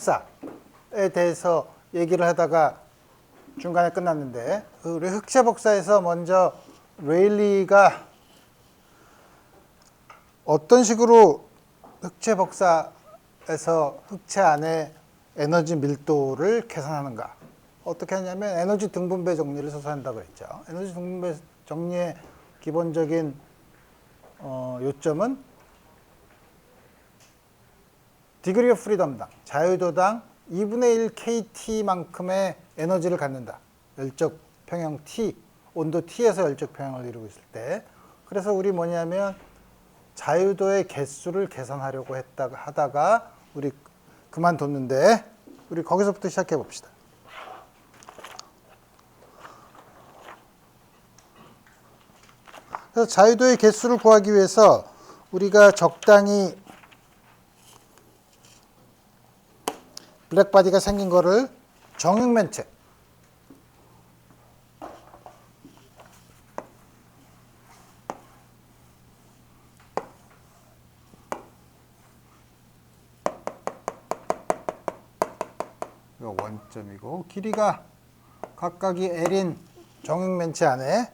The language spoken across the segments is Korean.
복사에 대해서 얘기를 하다가 중간에 끝났는데, 우리 흑체 복사에서 먼저 레일리가 어떤 식으로 흑체 복사에서 흑체 안에 에너지 밀도를 계산하는가. 어떻게 하냐면 에너지 등분배 정리를 써서 한다고 했죠. 에너지 등분배 정리의 기본적인 요점은 디그리 오브 프리덤당, 자유도당 2분의 1 kT만큼의 에너지를 갖는다. 열적 평형 T, 온도 T에서 열적 평형을 이루고 있을 때. 그래서 우리 뭐냐면 자유도의 개수를 계산하려고 하다가 우리 그만뒀는데, 우리 거기서부터 시작해 봅시다. 그래서 자유도의 개수를 구하기 위해서 우리가 적당히 블랙바디가 생긴 거를 정육면체, 이거 원점이고 길이가 각각이 L인 정육면체 안에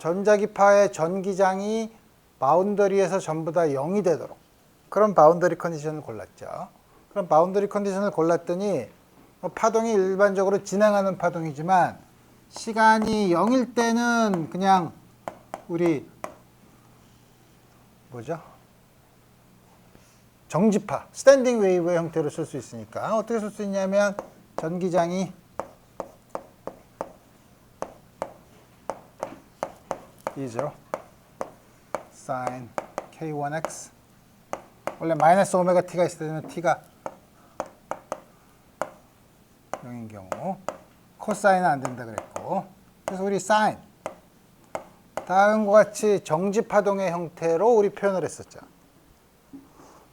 전자기파의 전기장이 바운더리에서 전부 다 0이 되도록 그런 바운더리 컨디션을 골랐죠. 그럼 바운더리 컨디션을 골랐더니 파동이 일반적으로 진행하는 파동이지만 시간이 0일 때는 그냥 우리 뭐죠? 정지파, 스탠딩 웨이브의 형태로 쓸 수 있으니까 어떻게 쓸 수 있냐면 전기장이 E0 sin K1X, 원래 마이너스 오메가 T가 있을 때는 T가 0인 경우 코사인은 안 된다 그랬고, 그래서 우리 사인 다음과 같이 정지파동의 형태로 우리 표현을 했었죠.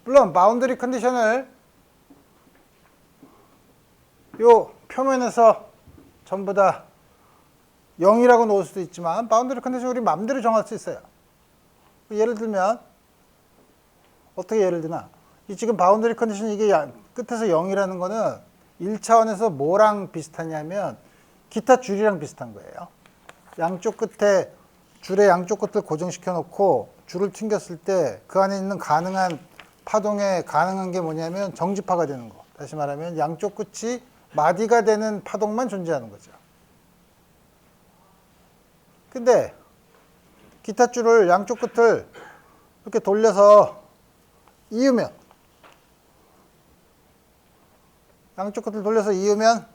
물론 바운더리 컨디션을 요 표면에서 전부 다 0이라고 놓을 수도 있지만 바운더리 컨디션 우리 마음대로 정할 수 있어요. 예를 들면 어떻게 예를 드나, 이 지금 바운더리 컨디션 이게 끝에서 0이라는 거는 1차원에서 뭐랑 비슷하냐면 기타 줄이랑 비슷한 거예요. 양쪽 끝에 줄의 양쪽 끝을 고정시켜 놓고 줄을 튕겼을 때 그 안에 있는 가능한 파동에 가능한 게 뭐냐면 정지파가 되는 거. 다시 말하면 양쪽 끝이 마디가 되는 파동만 존재하는 거죠. 근데 기타 줄을 양쪽 끝을 이렇게 돌려서 이으면, 양쪽 끝을 돌려서 이으면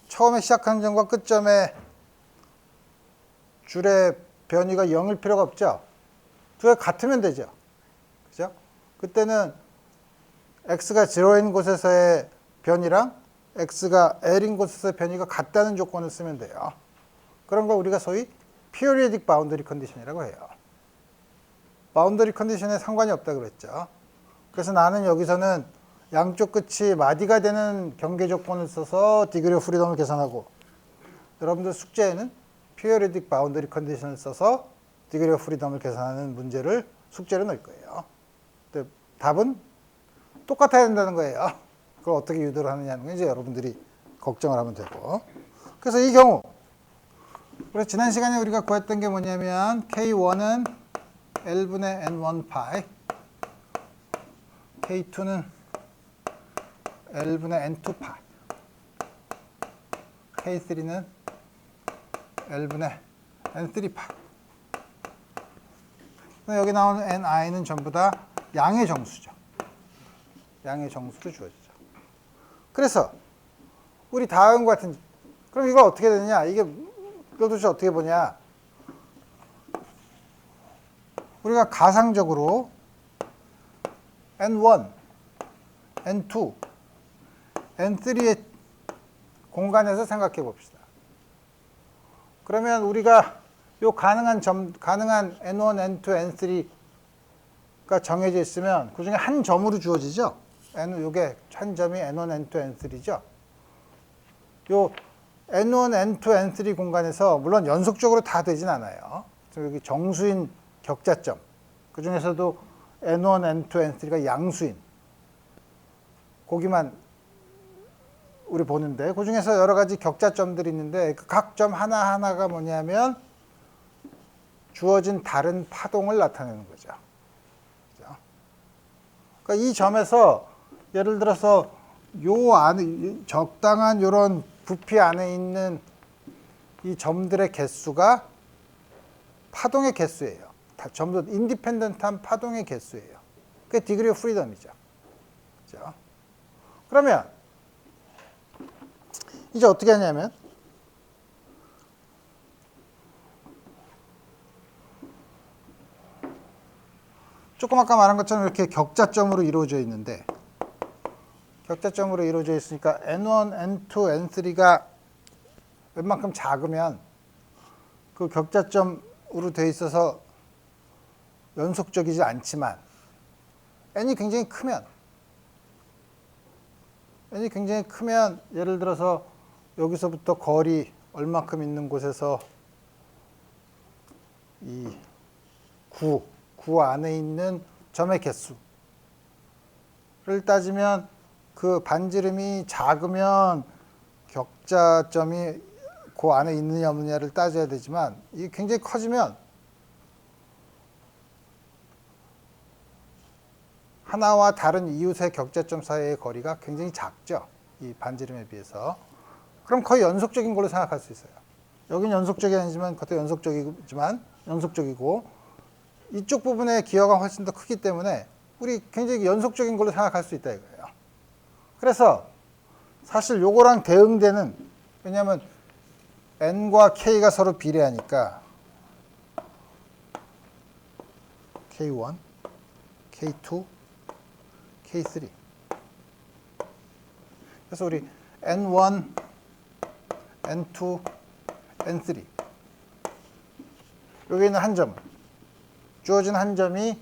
처음에 시작하는 점과 끝점의 줄의 변이가 0일 필요가 없죠. 두 개가 같으면 되죠. 그죠? 그때는 x가 0인 곳에서의 변이랑 x가 l인 곳에서의 변이가 같다는 조건을 쓰면 돼요. 그런 걸 우리가 소위 periodic boundary condition이라고 해요. 바운더리 컨디션에 상관이 없다고 그랬죠. 그래서 나는 여기서는 양쪽 끝이 마디가 되는 경계 조건을 써서 디그리 오브 프리덤을 계산하고, 여러분들 숙제에는 periodic boundary condition을 써서 디그리 오브 프리덤을 계산하는 문제를 숙제로 넣을 거예요. 근데 답은 똑같아야 된다는 거예요. 그걸 어떻게 유도를 하느냐는 건 이제 여러분들이 걱정을 하면 되고. 그래서 이 경우, 그래서 지난 시간에 우리가 구했던 게 뭐냐면 K1은 L분의 N1 파이, K2는 L분의 N2 파이, K3는 L분의 N3 파이. 여기 나오는 NI는 전부 다 양의 정수죠. 양의 정수로 주어지죠. 그래서 우리 다음과 같은, 그럼 이거 어떻게 되느냐? 이걸 도대체 어떻게 보냐? 우리가 가상적으로 N1, N2, N3의 공간에서 생각해 봅시다. 그러면 우리가 요 가능한 N1, N2, N3가 정해져 있으면 그 중에 한 점으로 주어지죠. 요게 한 점이 N1, N2, N3죠. 요 N1, N2, N3 공간에서 물론 연속적으로 다 되진 않아요. 여기 정수인 격자점, 그 중에서도 N1, N2, N3가 양수인 거기만 우리 보는데 그 중에서 여러 가지 격자점들이 있는데 그 각 점 하나하나가 뭐냐면 주어진 다른 파동을 나타내는 거죠. 그죠? 그러니까 이 점에서 예를 들어서 요 안에 적당한 이런 부피 안에 있는 이 점들의 개수가 파동의 개수예요. 다 전부 인디펜던트한 파동의 개수예요. 그게 디그리 오브 프리덤이죠. 그죠? 그러면 이제 어떻게 하냐면 조금 아까 말한 것처럼 이렇게 격자점으로 이루어져 있는데 격자점으로 이루어져 있으니까 N1, N2, N3가 웬만큼 작으면 그 격자점으로 돼 있어서 연속적이지 않지만 N이 굉장히 크면 예를 들어서 여기서부터 거리 얼마큼 있는 곳에서 이 9 안에 있는 점의 개수를 따지면 그 반지름이 작으면 격자점이 그 안에 있느냐 없느냐를 따져야 되지만 이게 굉장히 커지면 하나와 다른 이웃의 격자점 사이의 거리가 굉장히 작죠. 이 반지름에 비해서. 그럼 거의 연속적인 걸로 생각할 수 있어요. 여기는 연속적이 아니지만 그것도 연속적이고 이쪽 부분의 기여가 훨씬 더 크기 때문에 우리 굉장히 연속적인 걸로 생각할 수 있다 이거예요. 그래서 사실 요거랑 대응되는 왜냐하면 N과 K가 서로 비례하니까 K1, K2, K3 그래서 우리 N1, N2, N3 여기 있는 한 점 주어진 한 점이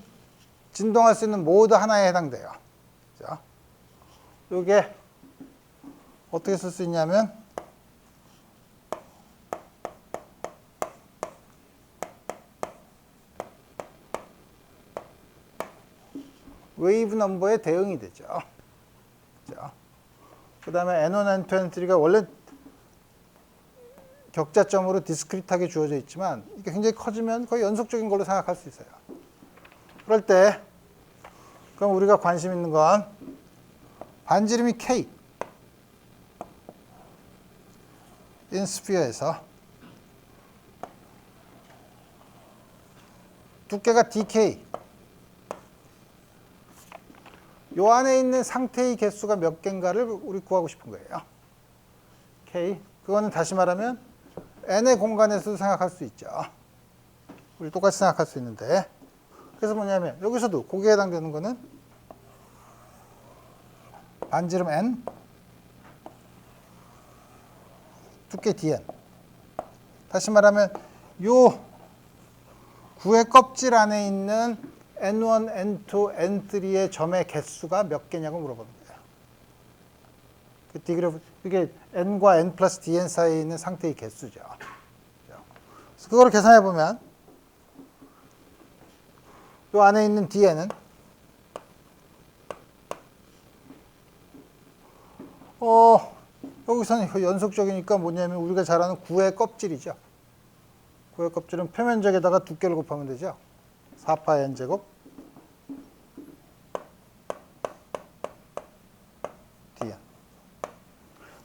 진동할 수 있는 모두 하나에 해당돼요. 자, 이게 어떻게 쓸 수 있냐면 웨이브 넘버의 대응이 되죠. 자, 그 다음에 N1, N2, N3가 원래 격자점으로 디스크릿하게 주어져 있지만 이게 굉장히 커지면 거의 연속적인 걸로 생각할 수 있어요. 그럴 때 그럼 우리가 관심 있는 건 반지름이 K in sphere에서 두께가 DK 요 안에 있는 상태의 개수가 몇 개인가를 우리 구하고 싶은 거예요. K 그거는 다시 말하면 N의 공간에서도 생각할 수 있죠. 우리 똑같이 생각할 수 있는데 그래서 뭐냐면 여기서도 거기에 해당되는 거는 반지름 N 두께 DN 다시 말하면 요 구의 껍질 안에 있는 N1, N2, N3의 점의 개수가 몇 개냐고 물어보는 거예요. 이게 N과 N 플러스 Dn 사이에 있는 상태의 개수죠. 그래서 그거를 계산해 보면 이 안에 있는 Dn은 여기서는 연속적이니까 뭐냐면 우리가 잘 아는 구의 껍질이죠. 구의 껍질은 표면적에다가 두께를 곱하면 되죠. 4파 n제곱 dn.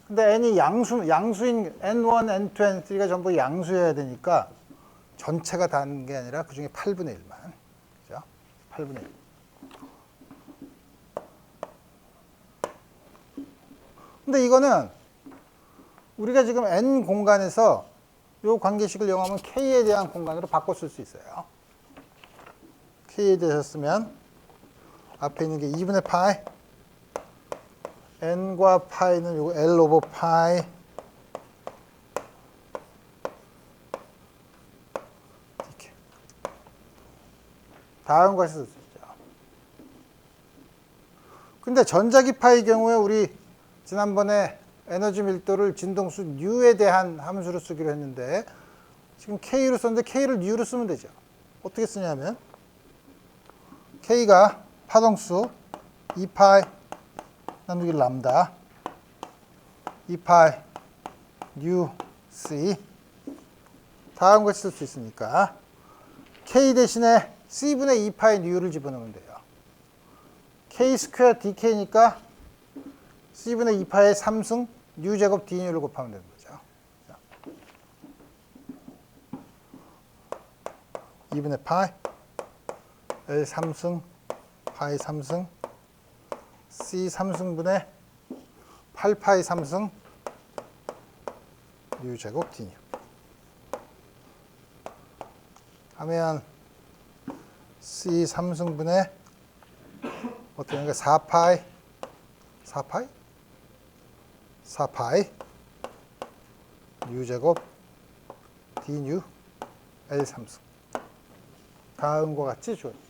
근데 n이 양수인 n1, n2, n3가 전부 양수여야 되니까 전체가 다는 게 아니라 그 중에 8분의 1만. 그죠? 8분의 1. 근데 이거는 우리가 지금 n 공간에서 이 관계식을 이용하면 k에 대한 공간으로 바꿔 쓸 수 있어요. k에 대해서 쓰면 앞에 있는 게 2분의 파이 n과 파이는 요거 l 오버 파이 이렇게 다음과 같이 쓸 수 있죠. 근데 전자기파의 경우에 우리 지난번에 에너지 밀도를 진동수 U에 대한 함수로 쓰기로 했는데 지금 K로 썼는데 K를 U로 쓰면 되죠. 어떻게 쓰냐면 K가 파동수 2파이 나누기 람다 2파이 뉴 C 다음 같이 쓸 수 있으니까 K 대신에 C분의 2파이 뉴를 집어넣으면 돼요. K 스퀘어 DK니까 C분의 2파의 3승 뉴 제곱 D 뉴를 곱하면 되는 거죠. 2분의 파이 L 3승 파이 3승 C 3승분의 8파이 3승 뉴 제곱 D 뉴 하면 C 3승분의 어떻게 하는 거야? 4파이 4파이? 4파이 뉴 제곱 D 뉴 L 3승 다음과 같이 주어집니다.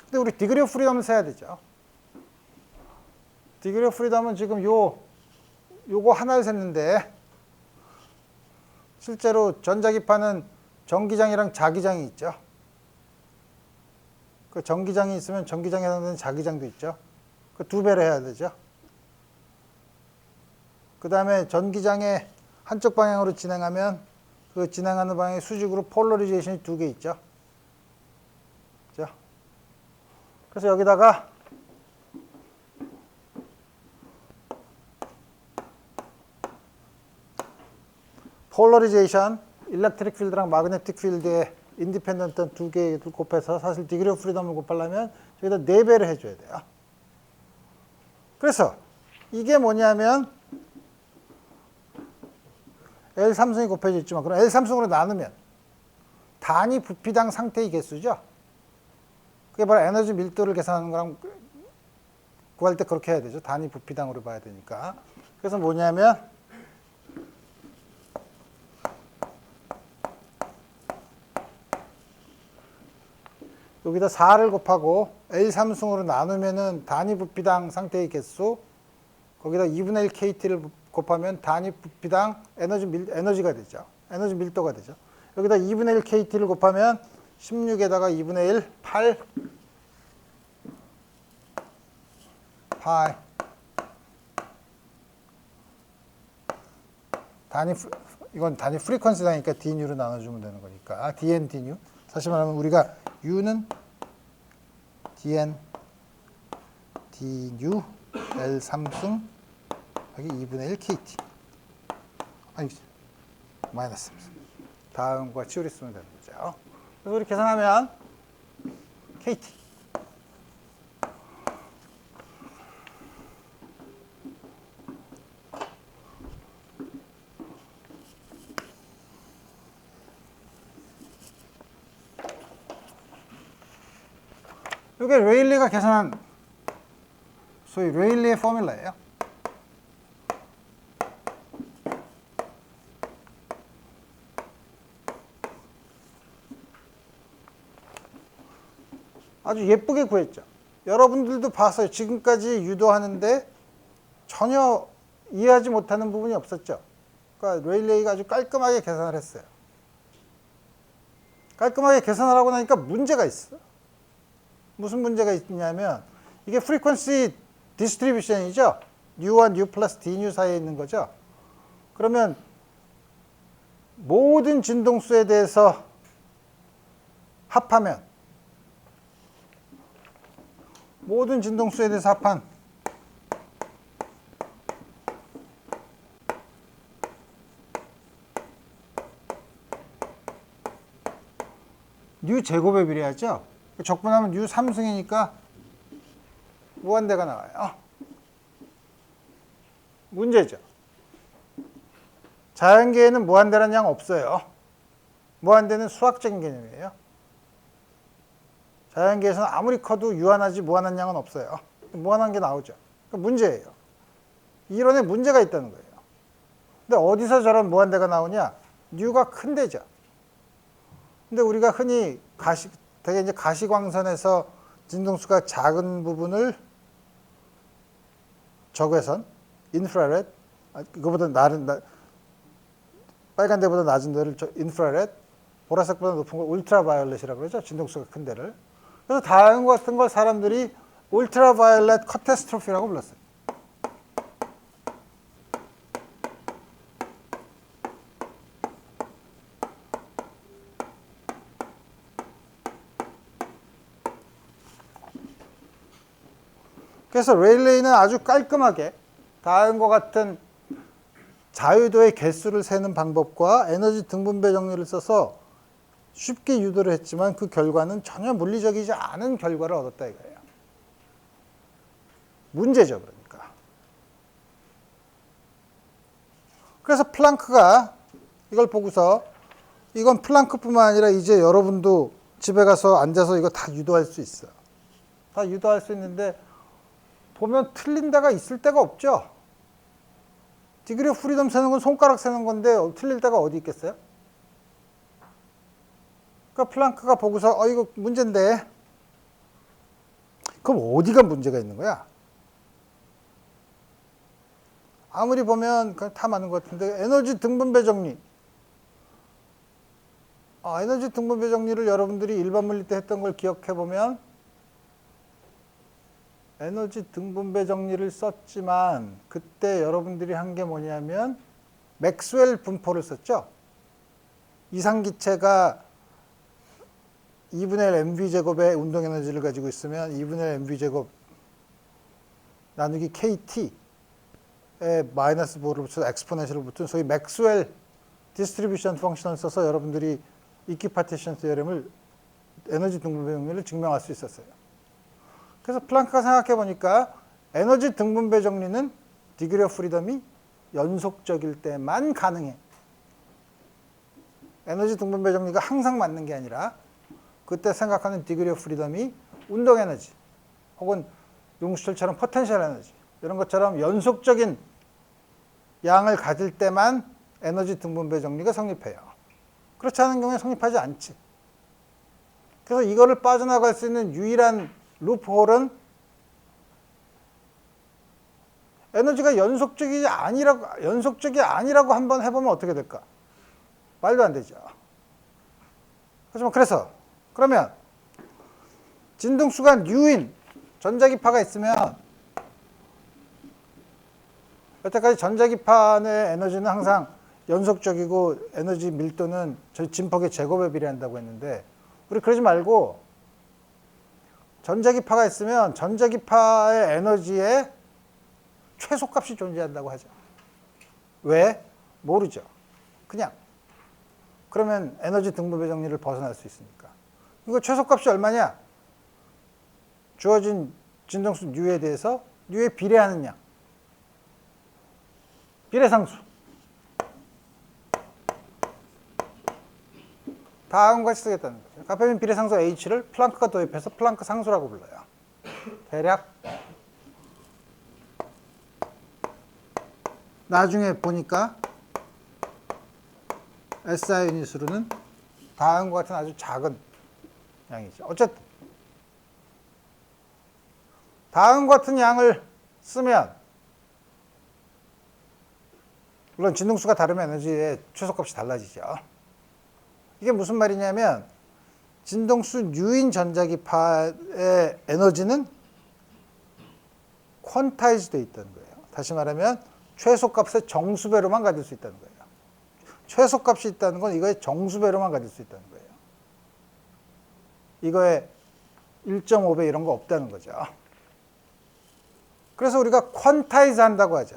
근데 우리 디그리 오브 프리덤을 써야 되죠. 디그리 오브 프리덤은 지금 요거 하나를 셌는데 실제로 전자기파는 전기장이랑 자기장이 있죠. 그 전기장이 있으면 전기장에 해당되는 자기장도 있죠. 그 두 배를 해야 되죠. 그 다음에 전기장의 한쪽 방향으로 진행하면 그 진행하는 방향의 수직으로 폴러리제이션이 두 개 있죠. 그렇죠? 그래서 여기다가 폴러리제이션, 일렉트릭 필드랑 마그네틱 필드의 인디펜던트 두 개를 곱해서 사실 디그리 오브 프리덤을 곱하려면 저기다 4배를 해줘야 돼요. 그래서 이게 뭐냐면 L3승이 곱해져 있지만 그럼 L3승으로 나누면 단위 부피당 상태의 개수죠. 그게 바로 에너지 밀도를 계산하는 거랑 구할 때 그렇게 해야 되죠. 단위 부피당으로 봐야 되니까. 그래서 뭐냐면 여기다 4를 곱하고 L3승으로 나누면은 단위 부피당 상태의 개수 거기다 2분의 1 KT를 곱하면 단위 부피당 에너지가 되죠. 에너지 밀도가 되죠. 여기다 2분의 1 KT를 곱하면 16에다가 2분의 1, 8 파이 이건 단위 프리퀀시다니까 D뉴로 나눠주면 되는 거니까 DN, D뉴 다시 말하면 우리가 U는 DN, D뉴 L3승 여기 2분의 1 KT 아니 마이너스 다음과 치우리 쓰면 되는 거죠. 그래서 우리 계산하면 KT 이게 레일리가 계산한 소위 레일리의 포뮬라예요. 아주 예쁘게 구했죠. 여러분들도 봤어요. 지금까지 유도하는데 전혀 이해하지 못하는 부분이 없었죠. 그러니까 레일리가 아주 깔끔하게 계산을 했어요. 깔끔하게 계산을 하고 나니까 문제가 있어. 무슨 문제가 있냐면 이게 프리퀀시 디스트리뷰션이죠. U와 U 플러스 D뉴 사이에 있는 거죠. 그러면 모든 진동수에 대해서 합하면 모든 진동수에 대해서 합한 뉴 제곱에 비례하죠. 적분하면 뉴 3승이니까 무한대가 나와요. 문제죠. 자연계에는 무한대라는 양 없어요. 무한대는 수학적인 개념이에요. 자연계에서는 아무리 커도 유한하지 무한한 양은 없어요. 무한한 게 나오죠. 그러니까 문제예요. 이론에 문제가 있다는 거예요. 근데 어디서 저런 무한대가 나오냐? 뉴가 큰 데죠. 근데 우리가 흔히 되게 이제 가시광선에서 진동수가 작은 부분을 적외선, 인프라레드, 이거보다 빨간 데보다 낮은 데를 인프라레드, 보라색보다 높은 걸 울트라바이올렛이라고 그러죠. 진동수가 큰 데를. 그래서 다음과 같은 걸 사람들이 울트라바이올렛 카타스트로피라고 불렀어요. 그래서 레일레이는 아주 깔끔하게 다음과 같은 자유도의 개수를 세는 방법과 에너지 등분배 정리를 써서 쉽게 유도를 했지만 그 결과는 전혀 물리적이지 않은 결과를 얻었다 이거예요. 문제죠, 그러니까. 그래서 플랑크가 이걸 보고서 이건 플랑크뿐만 아니라 이제 여러분도 집에 가서 앉아서 이거 다 유도할 수 있어. 다 유도할 수 있는데 보면 틀린 데가 있을 데가 없죠. 디그리 오브 프리덤 세는 건 손가락 세는 건데 틀릴 데가 어디 있겠어요? 그러니까 플랑크가 보고서 이거 문제인데 그럼 어디가 문제가 있는 거야? 아무리 보면 다 맞는 것 같은데 에너지 등분배 정리. 에너지 등분배 정리를 여러분들이 일반 물리 때 했던 걸 기억해 보면 에너지 등분배 정리를 썼지만 그때 여러분들이 한 게 뭐냐면 맥스웰 분포를 썼죠. 이상기체가 2분의 1 mv제곱의 운동에너지를 가지고 있으면 2분의 1 mv제곱 나누기 kt에 마이너스 보를 붙여서 엑스포넨셜을 붙은 소위 맥스웰 디스트리뷰션 펑션을 써서 여러분들이 이퀴파티션 티어렘을 에너지 등분배 정리를 증명할 수 있었어요. 그래서 플랑크가 생각해 보니까 에너지 등분배 정리는 디그리 오브 프리덤이 연속적일 때만 가능해. 에너지 등분배 정리가 항상 맞는 게 아니라 그때 생각하는 디그리 오브 프리덤이 운동 에너지 혹은 용수철처럼 포텐셜 에너지 이런 것처럼 연속적인 양을 가질 때만 에너지 등분배 정리가 성립해요. 그렇지 않은 경우에 성립하지 않지. 그래서 이거를 빠져나갈 수 있는 유일한 루프홀은 에너지가 연속적이 아니라고 한번 해보면 어떻게 될까? 말도 안 되죠. 하지만 그러면 진동수가 U인 전자기파가 있으면 여태까지 전자기파의 에너지는 항상 연속적이고 에너지 밀도는 진폭의 제곱에 비례한다고 했는데 우리 그러지 말고 전자기파가 있으면 전자기파의 에너지에 최소값이 존재한다고 하죠. 왜? 모르죠. 그냥. 그러면 에너지 등분배 정리를 벗어날 수 있으니까. 이거 최소값이 얼마냐? 주어진 진동수 U에 대해서 U에 비례하는 양. 비례상수. 다음과 같이 쓰겠다는 거죠. 가페민 비례상수 H를 플랑크가 도입해서 플랑크 상수라고 불러요. 대략 나중에 보니까 SI 유닛으로는 다음과 같은 아주 작은 양이죠. 어쨌든 다음과 같은 양을 쓰면 물론 진동수가 다르면 에너지의 최소값이 달라지죠. 이게 무슨 말이냐면 진동수 U인 전자기파의 에너지는 퀀타이즈 되어 있다는 거예요. 다시 말하면 최소값의 정수배로만 가질 수 있다는 거예요. 최소값이 있다는 건 이거의 정수배로만 가질 수 있다는 거예요. 이거에 1.5배 이런 거 없다는 거죠. 그래서 우리가 퀀타이즈 한다고 하죠.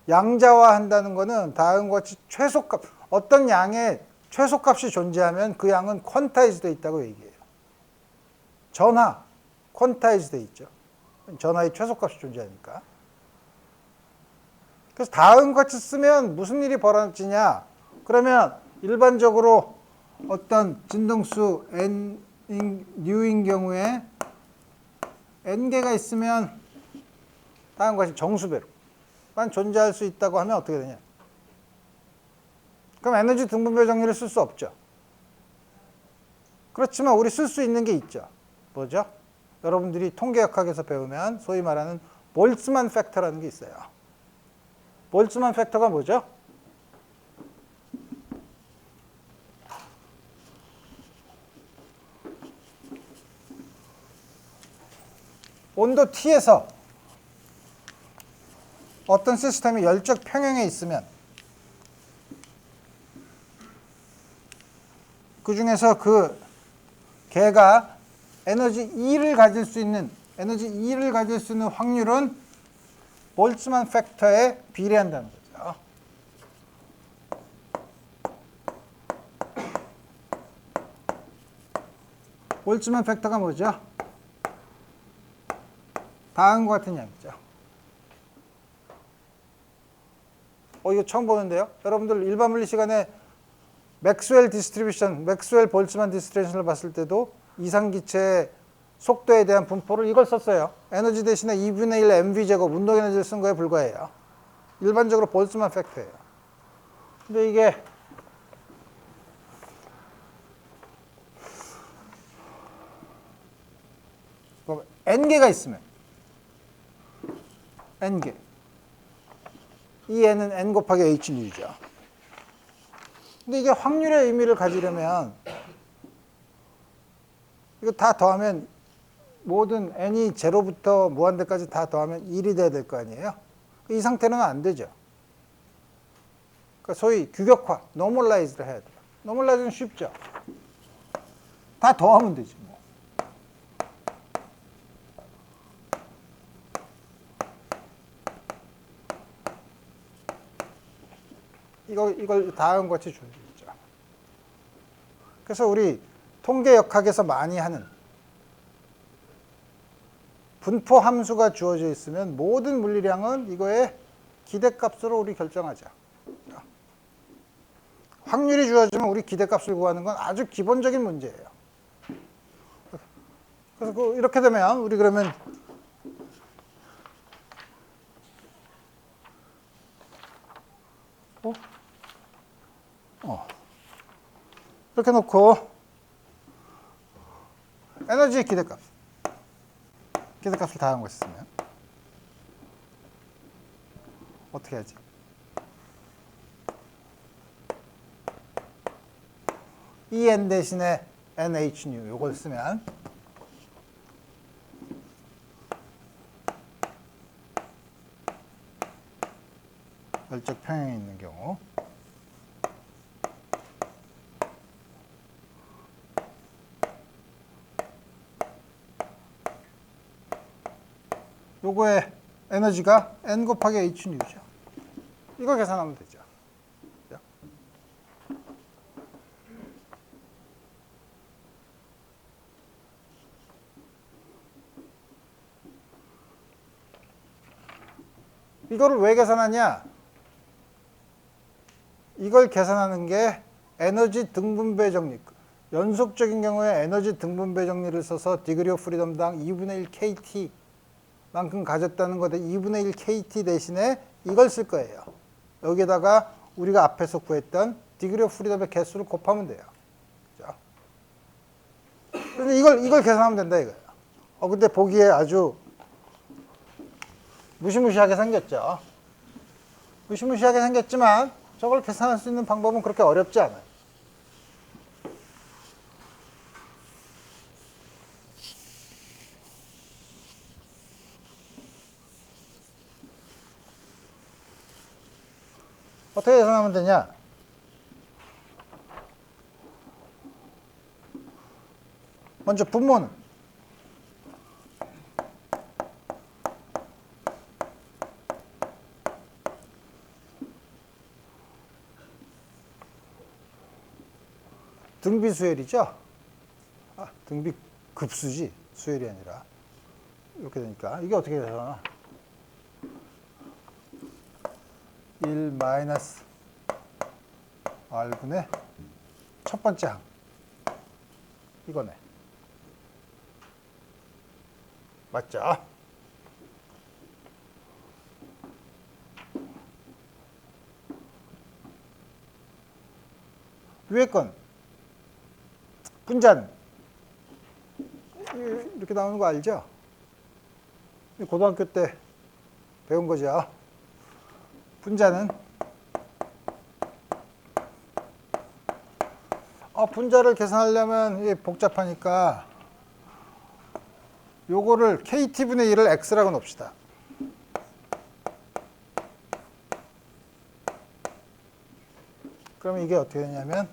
양자화 한다는 거는 다음과 같이 최소값, 어떤 양의 최소값이 존재하면 그 양은 퀀타이즈 되어 있다고 얘기해요. 전하, 퀀타이즈 되어 있죠. 전하의 최소값이 존재하니까. 그래서 다음과 같이 쓰면 무슨 일이 벌어지냐? 그러면 일반적으로 어떤 진동수 N인 경우에 N개가 있으면 다음과 같이 정수배로만 존재할 수 있다고 하면 어떻게 되냐? 그럼 에너지 등분배 정리를 쓸 수 없죠. 그렇지만 우리 쓸 수 있는 게 있죠. 뭐죠? 여러분들이 통계역학에서 배우면 소위 말하는 볼츠만 팩터라는 게 있어요. 볼츠만 팩터가 뭐죠? 온도 T에서 어떤 시스템이 열적 평형에 있으면 그 중에서 걔가 에너지 E를 가질 수 있는 확률은 볼츠만 팩터에 비례한다는 거죠. 볼츠만 팩터가 뭐죠? 다음과 같은 양이죠. 이거 처음 보는데요. 여러분들 일반 물리 시간에 맥스웰 볼츠만 디스트리뷰션을 봤을 때도 이상기체의 속도에 대한 분포를 이걸 썼어요. 에너지 대신에 2분의 1 mv 제곱 운동 에너지를 쓴 거에 불과해요. 일반적으로 볼츠만 팩터예요. 근데 이게 n개가 있으면 n개. 이 n은 n 곱하기 hnu죠. 근데 이게 확률의 의미를 가지려면 이거 다 더하면 모든 n이 0부터 무한대까지 다 더하면 1이 돼야 될 거 아니에요? 이 상태는 안 되죠. 그러니까 소위 규격화, 노멀라이즈를 해야 돼요. 노멀라이즈는 쉽죠. 다 더하면 되지 뭐. 이걸 다음 같이 준비했죠. 그래서 우리 통계역학에서 많이 하는 분포 함수가 주어져 있으면 모든 물리량은 이거의 기대값으로 우리 결정하자. 확률이 주어지면 우리 기대값을 구하는 건 아주 기본적인 문제예요. 그래서 이렇게 되면 우리 그러면 이렇게 놓고 에너지 기대값을 다한 거 있으면 어떻게 하지? En 대신에 NHν 요걸 쓰면 열적 평형에 있는 경우 요거의 에너지가 n 곱하기 hν죠. 이거 계산하면 되죠. 이거를 왜 계산하냐? 이걸 계산하는 게 에너지 등분배 정리. 연속적인 경우에 에너지 등분배 정리를 써서 디그리 오브 프리덤당 2분의 1 KT 만큼 가졌다는 거で 2분의 1 KT 대신에 이걸 쓸 거예요. 여기에다가 우리가 앞에서 구했던 디그리 오브 프리덤의 개수를 곱하면 돼요. 그죠? 그래서 이걸 계산하면 된다 이거예요. 근데 보기에 아주 무시무시하게 생겼죠. 무시무시하게 생겼지만 저걸 계산할 수 있는 방법은 그렇게 어렵지 않아요. 어떻게 계산하면 되냐? 먼저 분모는 등비 수열이죠? 등비 급수지 수열이 아니라 이렇게 되니까 이게 어떻게 되나? 1 마이너스 r분의 첫 번째 항 이거네. 맞죠? 위에 건 분자는 이렇게 나오는 거 알죠? 고등학교 때 배운 거죠. 분자는 분자를 계산하려면 이게 복잡하니까 요거를 kt분의 1을 x라고 놓읍시다. 그러면 이게 어떻게 되냐면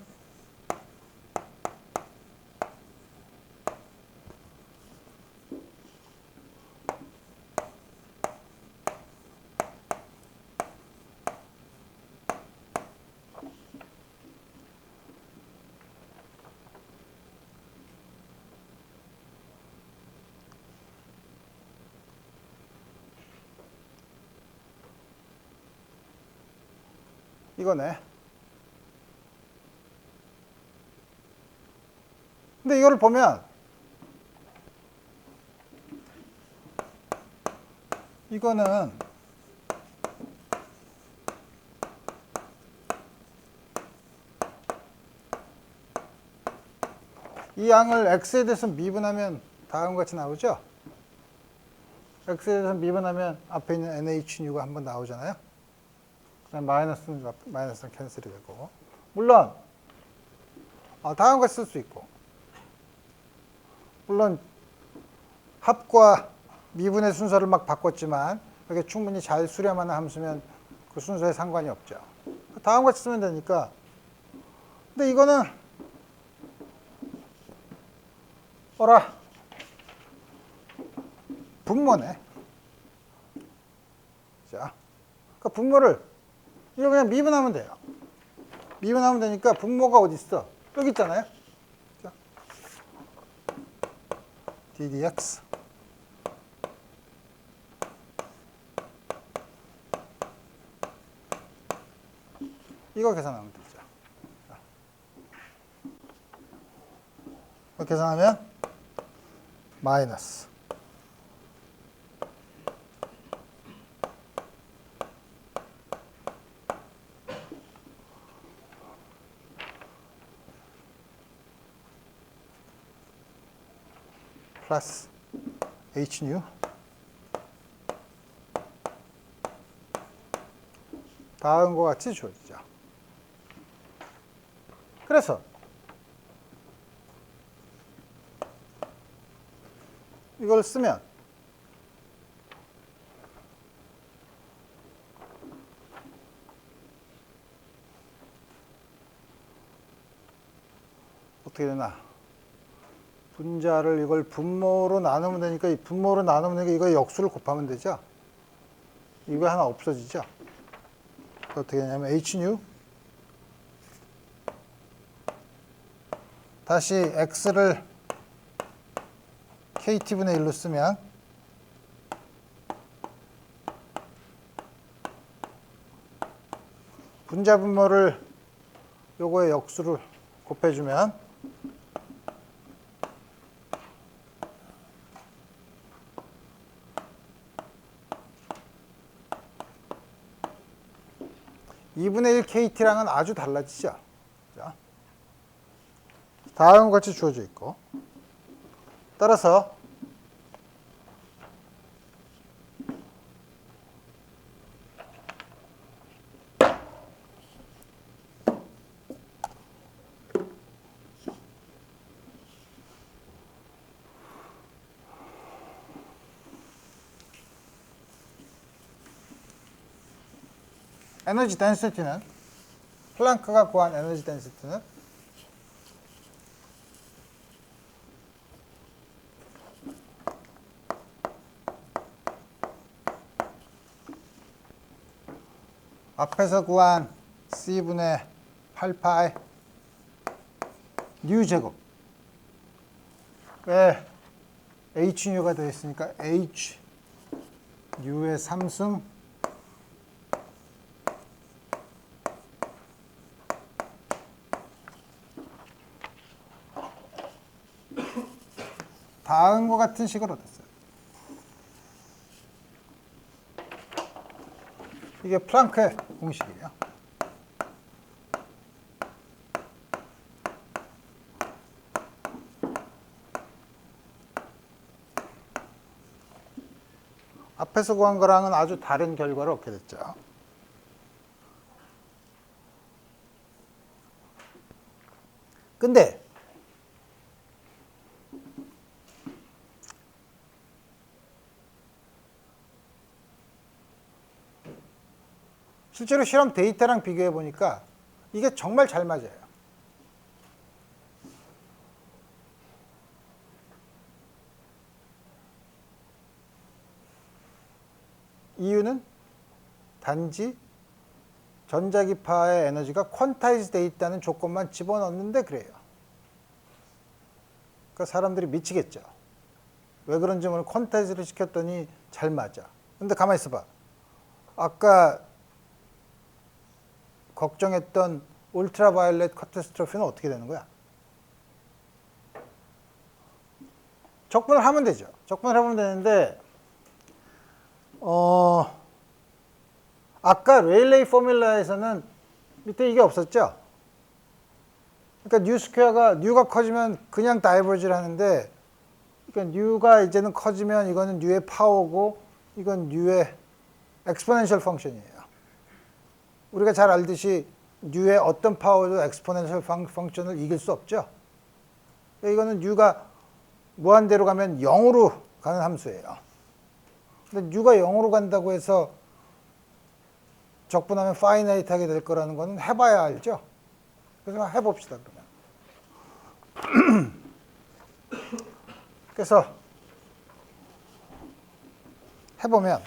이거네. 근데 이거를 보면 이거는 이 양을 x에 대해서 미분하면 다음과 같이 나오죠? x에 대해서 미분하면 앞에 있는 NH누가 한번 나오잖아요? 그다음 마이너스는 캔슬이 되고. 물론, 다음과 같이 쓸 수 있고. 물론, 합과 미분의 순서를 막 바꿨지만, 그게 충분히 잘 수렴하는 함수면 그 순서에 상관이 없죠. 다음과 같이 쓰면 되니까. 근데 이거는, 분모네. 자, 그 분모를 이거 그냥 미분하면 돼요. 미분하면 되니까 분모가 어디 있어? 여기 있잖아요. 자, ddx 이거 계산하면 되죠. 이거 계산하면 마이너스 플러스 h뉴 다음과 같이 주어지죠. 그래서 이걸 쓰면 어떻게 되나? 분자를 이걸 분모로 나누면 되니까 이 분모로 나누면 되니까 이거 역수를 곱하면 되죠. 이거 하나 없어지죠. 어떻게 되냐면 h뉴 다시 x를 kt분의 1로 쓰면 분자 분모를 요거의 역수를 곱해주면 (2분의 1 kt랑은 아주 달라지죠. 자, 다음과 같이 주어져 있고 따라서 에너지 덴시티는 플랑크가 구한 에너지 덴시티는 앞에서 구한 C분의 8파이 뉴 제곱 왜 H뉴가 되어 있으니까 H 뉴의 3승 다음과 같은 식으로 됐어요. 이게 플랑크의 공식이에요. 앞에서 구한 거랑은 아주 다른 결과를 얻게 됐죠. 근데 실제로 실험 데이터랑 비교해 보니까 이게 정말 잘 맞아요. 이유는 단지 전자기파의 에너지가 퀀타이즈 돼 있다는 조건만 집어넣는데 그래요. 그러니까 사람들이 미치겠죠. 왜 그런지 오늘 퀀타이즈를 시켰더니 잘 맞아. 근데 가만히 있어봐. 아까 걱정했던 울트라바이올렛 카타스트로피는 어떻게 되는 거야? 적분을 하면 되죠. 적분을 하면 되는데 아까 레일레이 포뮬라에서는 밑에 이게 없었죠? 그러니까 뉴 스퀘어가 뉴가 커지면 그냥 다이버지를 하는데 그러니까 뉴가 이제는 커지면 이거는 뉴의 파워고 이건 뉴의 엑스포넨셜 펑션이에요. 우리가 잘 알듯이 뉴의 어떤 파워도 엑스포넨셜 펑션을 이길 수 없죠. 이거는 뉴가 무한대로 가면 0으로 가는 함수예요. 근데 뉴가 0으로 간다고 해서 적분하면 파이나이트하게 될 거라는 거는 해봐야 알죠. 그래서 해봅시다 그러면. 그래서 해보면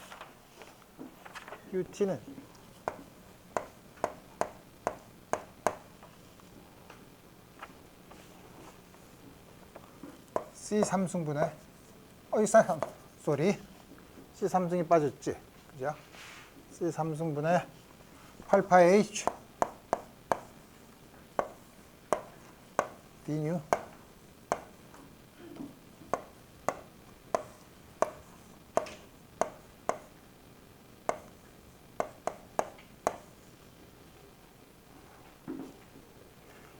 UT는 C3승분의 C3승이 빠졌지, 그죠? C3승분의 8파H d뉴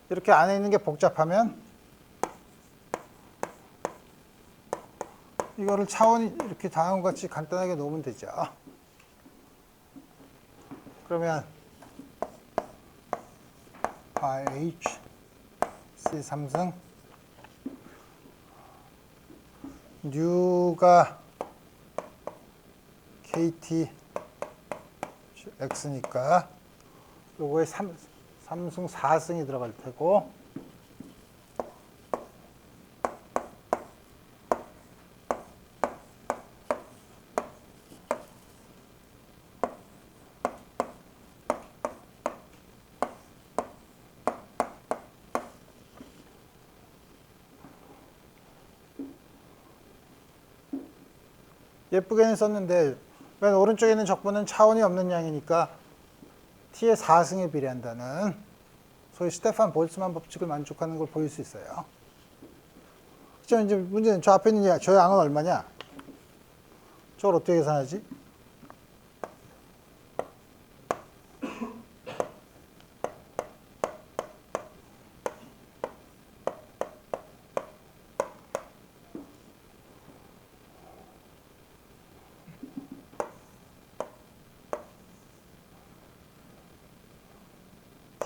이렇게 안에 있는 게 복잡하면 이거를 차원이 이렇게 다음과 같이 간단하게 놓으면 되죠. 그러면 RH C3승 뉴가 KT X니까 요거에 3승 4승이 들어갈 테고 예쁘게는 썼는데 맨 오른쪽에 있는 적분은 차원이 없는 양이니까 t의 4승에 비례한다는 소위 스테판 볼츠만 법칙을 만족하는 걸 보일 수 있어요. 그렇죠? 이제 문제는 저 앞에 있는 저 양은 얼마냐? 저걸 어떻게 계산하지?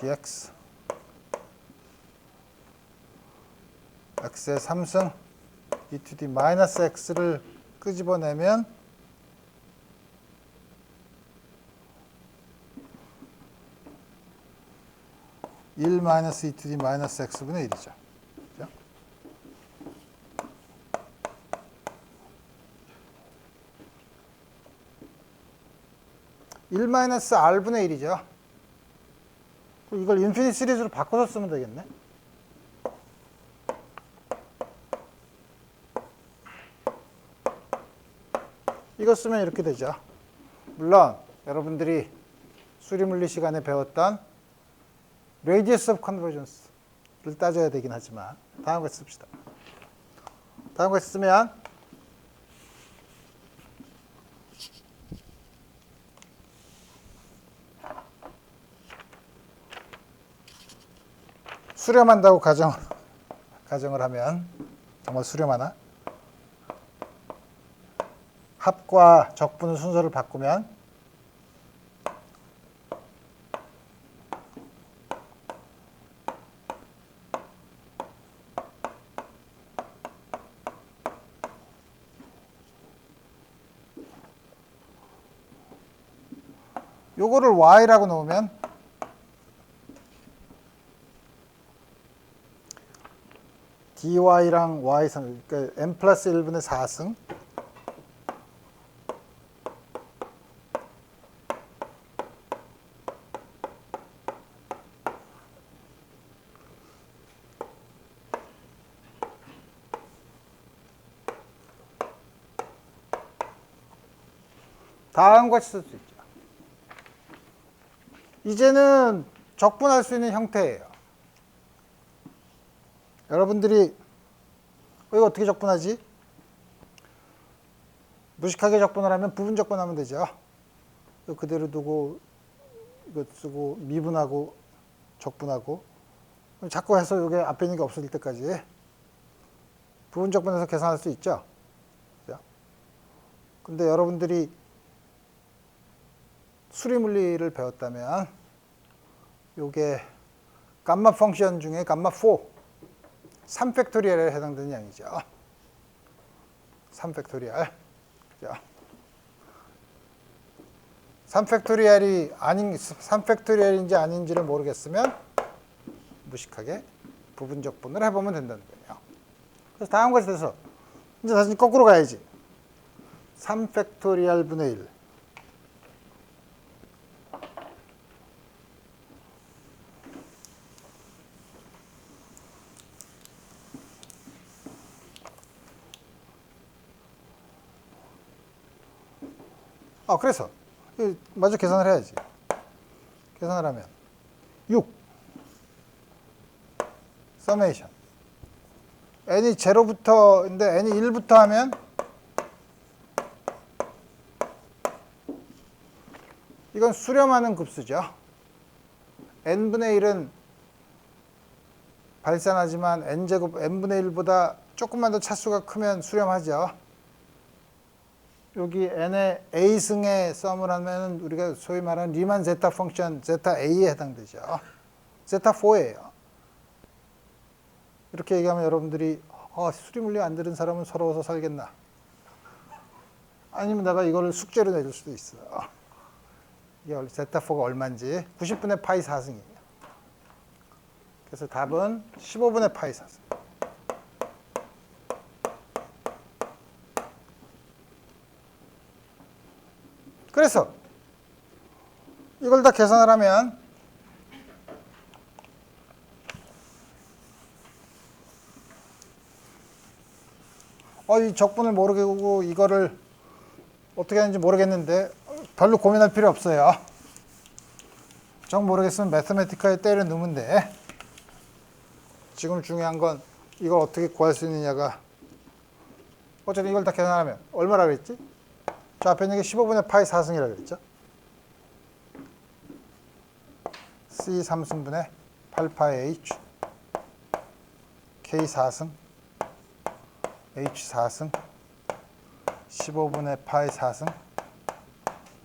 dx x의 3승 e to the 마이너스 x를 끄집어내면 (1 마이너스 e to the 마이너스 x분의 1이죠. 그죠? (1 마이너스 r분의 1이죠. 이걸 인피니트 시리즈로 바꿔서 쓰면 되겠네. 이거 쓰면 이렇게 되죠. 물론 여러분들이 수리물리 시간에 배웠던 radius of convergence를 따져야 되긴 하지만 다음 거 씁시다. 다음 거 쓰면 수렴한다고 가정을 하면 정말 수렴하나? 합과 적분의 순서를 바꾸면 요거를 y라고 놓으면 dy랑 y선, 그러니까 n 플러스 1분의 4승 다음과 같이 쓸 수 있죠. 이제는 적분할 수 있는 형태예요. 여러분들이 이거 어떻게 적분하지? 무식하게 적분을 하면 부분 적분하면 되죠. 이거 그대로 두고 이거 쓰고 미분하고 적분하고 자꾸 해서 이게 앞에 있는 게 없어질 때까지 부분 적분해서 계산할 수 있죠. 근데 여러분들이 수리물리를 배웠다면 요게 감마 펑션 중에 감마 4 3팩토리얼에 해당되는 양이죠. 3팩토리얼. 그죠? 3팩토리얼인지 아닌지를 모르겠으면 무식하게 부분 적분을 해보면 된다는 거예요. 그래서 다음과 같이 돼서 이제 다시 거꾸로 가야지. 3팩토리얼 분의 1. 그래서 마저 계산을 해야지. 계산을 하면 6 서메이션 n이 0부터인데 n이 1부터 하면 이건 수렴하는 급수죠. n분의 1은 발산하지만 n제곱 n분의 1보다 조금만 더 차수가 크면 수렴하죠. 여기 n의 a승의 썸을 하면 우리가 소위 말하는 리만 제타 펑션 제타 a에 해당되죠. 제타 4예요. 이렇게 얘기하면 여러분들이 수리물리 안 들은 사람은 서러워서 살겠나? 아니면 내가 이걸 숙제로 내줄 수도 있어. 이게 제타 4가 얼마인지 90분의 파이 4승이에요. 그래서 답은 15분의 파이 4승. 그래서 이걸 다 계산을 하면 이 적분을 모르겠고 이거를 어떻게 하는지 모르겠는데 별로 고민할 필요 없어요. 정 모르겠으면 매스매티카에 때려 넣으면 돼. 지금 중요한 건 이걸 어떻게 구할 수 있느냐가 어쨌든 이걸 다 계산하면 얼마라 그랬지? 저 앞에 있는 게 15분의 파이 4승이라고 그랬죠? C 3승분의 8파이 H K 4승 H 4승 15분의 파이 4승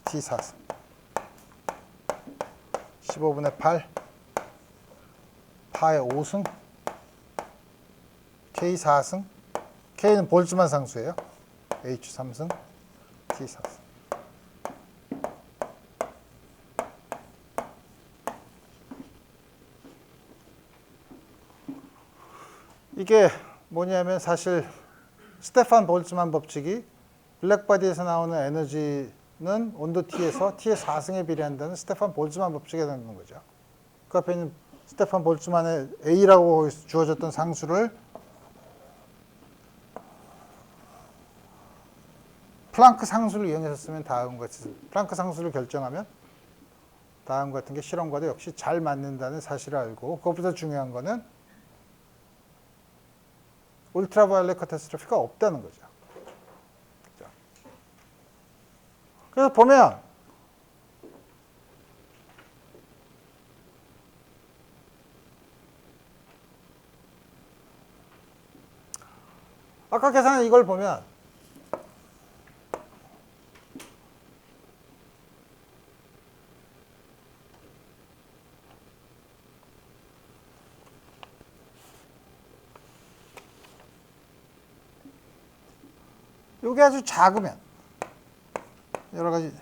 T 4승 15분의 8 파이 5승 K 4승 K는 볼츠만 상수예요. H 3승 T 4승. 이게 뭐냐면 사실 스테판 볼츠만 법칙이 블랙바디에서 나오는 에너지는 온도 T에서 T의 4승에 비례한다는 스테판 볼츠만 법칙에 해당되는 거죠. 그 앞에 있는 스테판 볼츠만의 A라고 주어졌던 상수를 플랑크 상수를 이용해서 쓰면 다음과 같이 플랑크 상수를 결정하면 다음과 같은 게 실험과도 역시 잘 맞는다는 사실을 알고 그것보다 중요한 거는 울트라바이올렛 카타스트로피가 없다는 거죠. 그래서 보면 아까 계산한 이걸 보면 이게 아주 작으면 여러 가지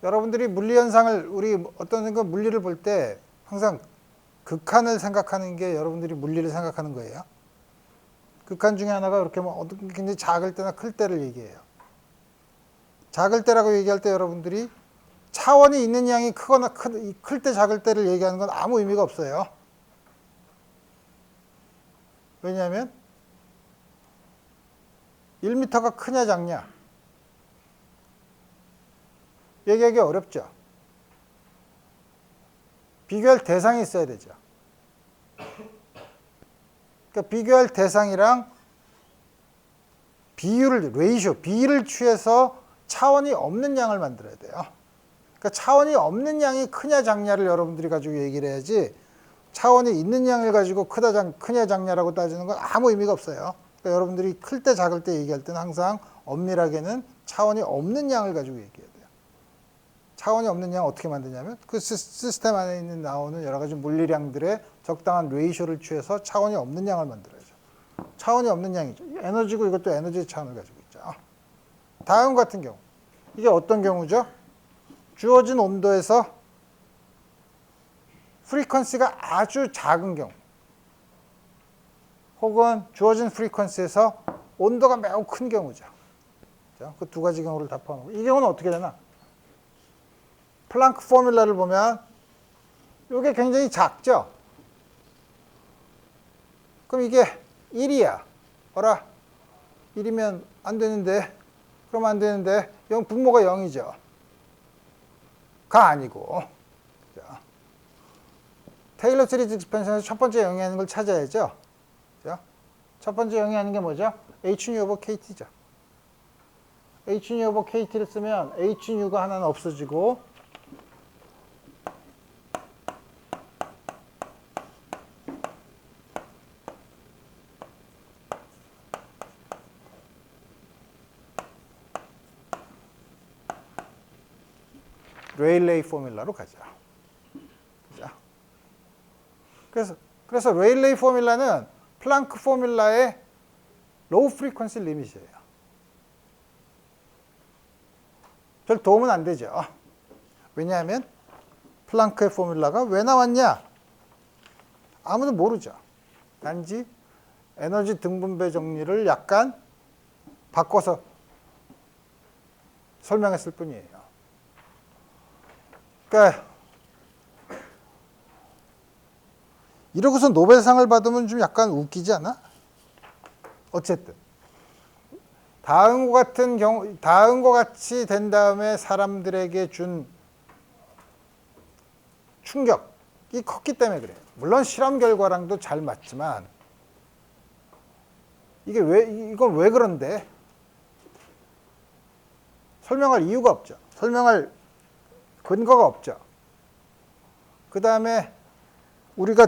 여러분들이 물리 현상을 우리 어떤 물리를 볼 때 항상 극한을 생각하는 게 여러분들이 물리를 생각하는 거예요. 극한 중에 하나가 그렇게 뭐 굉장히 작을 때나 클 때를 얘기해요. 작을 때라고 얘기할 때 여러분들이 차원이 있는 양이 크거나 클 때 작을 때를 얘기하는 건 아무 의미가 없어요. 왜냐하면 1m가 크냐 작냐 얘기하기 어렵죠. 비교할 대상이 있어야 되죠. 그러니까 비교할 대상이랑 비를 취해서 차원이 없는 양을 만들어야 돼요. 그러니까 차원이 없는 양이 크냐 작냐를 여러분들이 가지고 얘기를 해야지 차원이 있는 양을 가지고 크냐 작냐라고 따지는 건 아무 의미가 없어요. 그러니까 여러분들이 클 때 작을 때 얘기할 때는 항상 엄밀하게는 차원이 없는 양을 가지고 얘기해야 돼요. 차원이 없는 양 어떻게 만드냐면 그 시스템 안에 있는 나오는 여러 가지 물리량들의 적당한 레이쇼를 취해서 차원이 없는 양을 만들어야죠. 차원이 없는 양이죠. 에너지고 이것도 에너지의 차원을 가지고 있죠. 다음 같은 경우 이게 어떤 경우죠? 주어진 온도에서 프리퀀시가 아주 작은 경우 혹은 주어진 프리퀀시에서 온도가 매우 큰 경우죠. 그 두 가지 경우를 다 포함하고 이 경우는 어떻게 되나? 플랑크 포뮬라를 보면 이게 굉장히 작죠? 그럼 이게 1이야. 어라? 1이면 안 되는데 그럼 안 되는데 분모가 0이죠. 가 아니고 자, 테일러 시리즈 익스펜션에서 첫 번째 영위하는 걸 찾아야죠. 자, 첫 번째 영위하는 게 뭐죠? Hν 오버 KT죠. Hν 오버 KT를 쓰면 Hν가 하나는 없어지고 레일레이 포뮬라로 가자. 그래서 레일레이 포뮬라는 플랑크 포뮬라의 로우 프리퀀시 리밋이에요. 별 도움은 안 되죠. 왜냐하면 플랑크의 포뮬라가 왜 나왔냐? 아무도 모르죠. 단지 에너지 등분배 정리를 약간 바꿔서 설명했을 뿐이에요. 그러니까 이러고서 노벨상을 받으면 좀 약간 웃기지 않아? 어쨌든 다음과 같이 된 다음에 사람들에게 준 충격이 컸기 때문에 그래요. 물론 실험 결과랑도 잘 맞지만 이건 왜 그런데? 설명할 이유가 없죠. 설명할 근거가 없죠. 그 다음에 우리가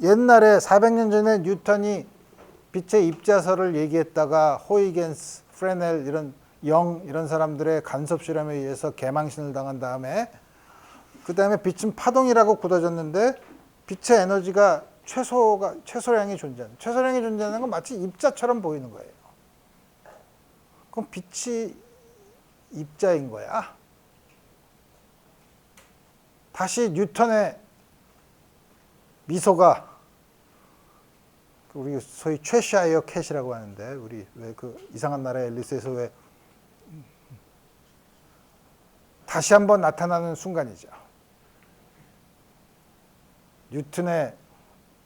옛날에 400년 전에 뉴턴이 빛의 입자설을 얘기했다가 호이겐스, 프레넬 이런 사람들의 간섭 실험에 의해서 개망신을 당한 다음에 그 다음에 빛은 파동이라고 굳어졌는데 빛의 에너지가 최소량이 존재하는 건 마치 입자처럼 보이는 거예요. 그럼 빛이 입자인 거야. 다시 뉴턴의 미소가 우리 소위 최샤이어 캣이라고 하는데 우리 왜 그 이상한 나라의 앨리스에서 왜 다시 한번 나타나는 순간이죠. 뉴턴의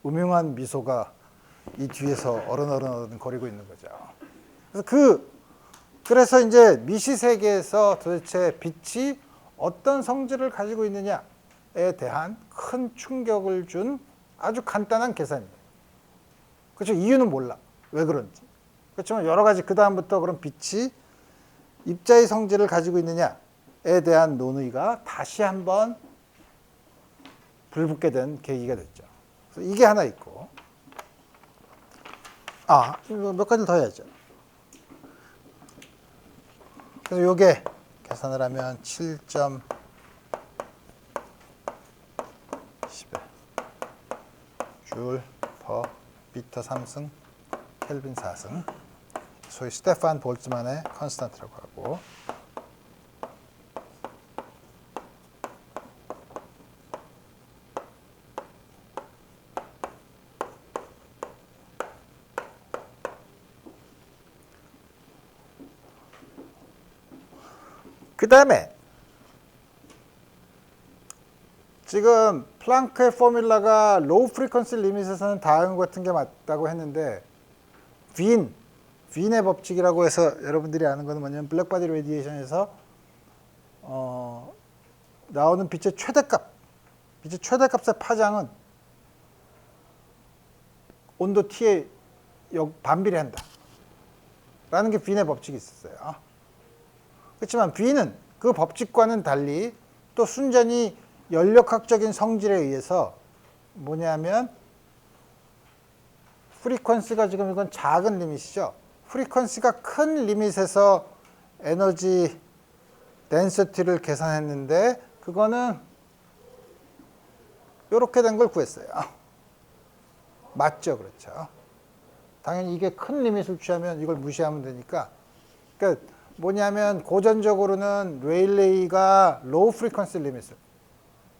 음흉한 미소가 이 뒤에서 어른어른 거리고 있는 거죠. 그래서 이제 미시 세계에서 도대체 빛이 어떤 성질을 가지고 있느냐에 대한 큰 충격을 준 아주 간단한 계산이에요. 그렇죠? 이유는 몰라. 왜 그런지. 그렇지만 여러 가지 그 다음부터 그럼 빛이 입자의 성질을 가지고 있느냐에 대한 논의가 다시 한번 불붙게 된 계기가 됐죠. 그래서 이게 하나 있고, 몇 가지를 더 해야죠. 그래서 요게 계산을 하면 7점 10에 줄 퍼 미터 3승 켈빈 4승 소위 스테판 볼츠만의 컨스탄트라고 하고 그 다음에 지금 플랑크의 포뮬라가 로우 프리퀀시 리밋에서는 다음 같은 게 맞다고 했는데 빈의 법칙이라고 해서 여러분들이 아는 거는 뭐냐면 블랙바디 레디에이션에서 나오는 빛의 최대값의 파장은 온도 T에 반비례한다 라는 게 빈의 법칙이 있었어요. 그렇지만 빈은 그 법칙과는 달리 또 순전히 연력학적인 성질에 의해서 뭐냐면 프리퀀시가 지금 이건 작은 리밋이죠. 프리퀀시가 큰 리밋에서 에너지 덴시티를 계산했는데 그거는 이렇게 된 걸 구했어요. 맞죠? 그렇죠. 당연히 이게 큰 리밋을 취하면 이걸 무시하면 되니까. 그러니까 뭐냐면 고전적으로는 레일레이가 로우 프리퀀시 리밋을,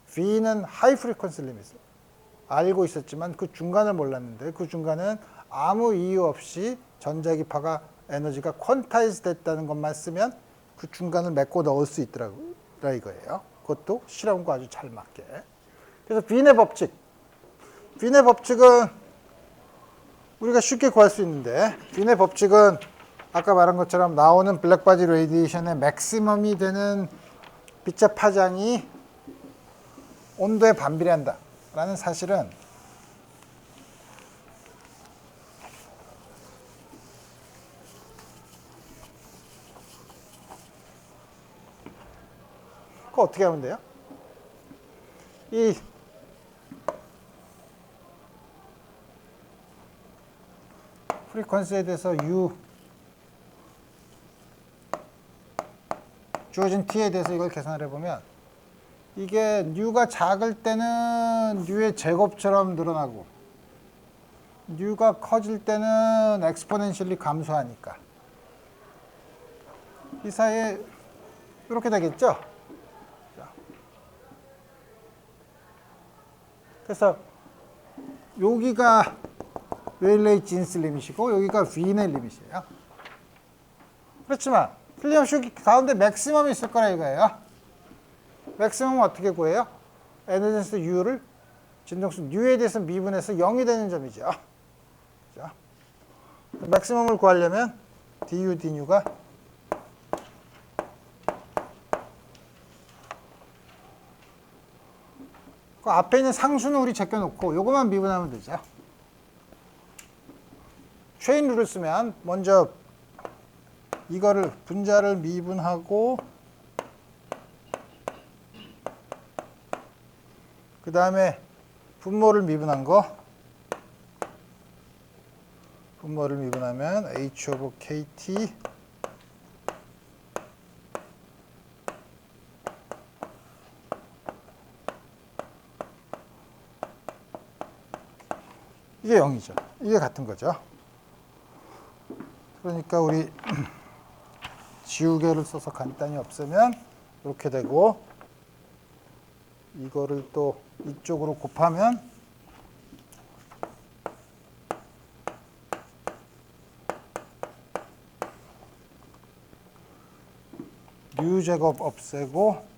V는 하이 프리퀀시 리밋을 알고 있었지만 그 중간을 몰랐는데 그 중간은 아무 이유 없이 전자기파가 에너지가 퀀타이즈 됐다는 것만 쓰면 그 중간을 메꿔 넣을 수 있더라 이거예요. 그것도 실험과 아주 잘 맞게. 그래서 빈의 법칙은 우리가 쉽게 구할 수 있는데 빈의 법칙은 아까 말한 것처럼 나오는 블랙바디 레디에이션의 맥시멈이 되는 빛의 파장이 온도에 반비례한다 라는 사실은 그거 어떻게 하면 돼요? 이 프리퀀시에 대해서 주어진 t에 대해서 이걸 계산을 해보면 이게 뉴가 작을 때는 뉴의 제곱처럼 늘어나고 뉴가 커질 때는 엑스포넨셜리 감소하니까 이 사이에 이렇게 되겠죠? 그래서 여기가 레일레이 진스 리밋이고 여기가 빈의 리밋이에요. 그렇지만 틀림없이 여기 가운데 맥시멈이 있을 거라 이거예요. 맥시멈은 어떻게 구해요? 에너지 덴시티 U를 진동수 U에 대해서 미분해서 0이 되는 점이죠. 그죠? 맥시멈을 구하려면 du, dν가 그 앞에 있는 상수는 우리 제껴놓고 요것만 미분하면 되죠. 체인 룰을 쓰면 먼저 이거를 분자를 미분하고 그 다음에 분모를 미분한 거 분모를 미분하면 H 오브 KT 이게 0이죠. 이게 같은 거죠. 그러니까 우리 지우개를 써서 간단히 없애면 이렇게 되고 이거를 또 이쪽으로 곱하면 뉴 제곱 없애고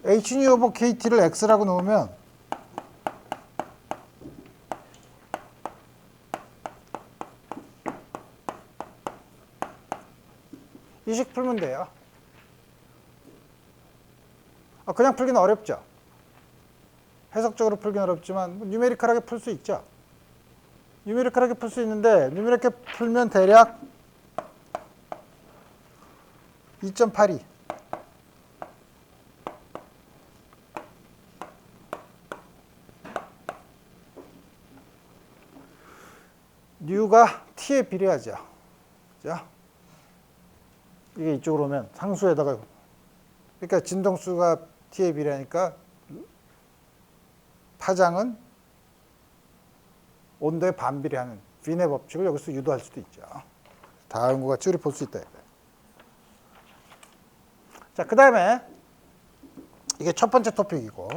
Hν 오버 KT를 X라고 놓으면 이 식 풀면 돼요. 그냥 풀기는 어렵죠. 해석적으로 풀기는 어렵지만 뉴메리컬하게 풀 수 있죠. 뉴메리컬하게 풀 수 있는데 뉴메리컬하게 풀면 대략 2.82 뉴가 t에 비례하죠. 그죠? 이게 이쪽으로 오면 상수에다가 그러니까 진동수가 t에 비례하니까 파장은 온도에 반비례하는 빈의 법칙을 여기서 유도할 수도 있죠. 다음과 같이 우리 볼 수 있다. 자, 그 다음에 이게 첫 번째 토픽이고,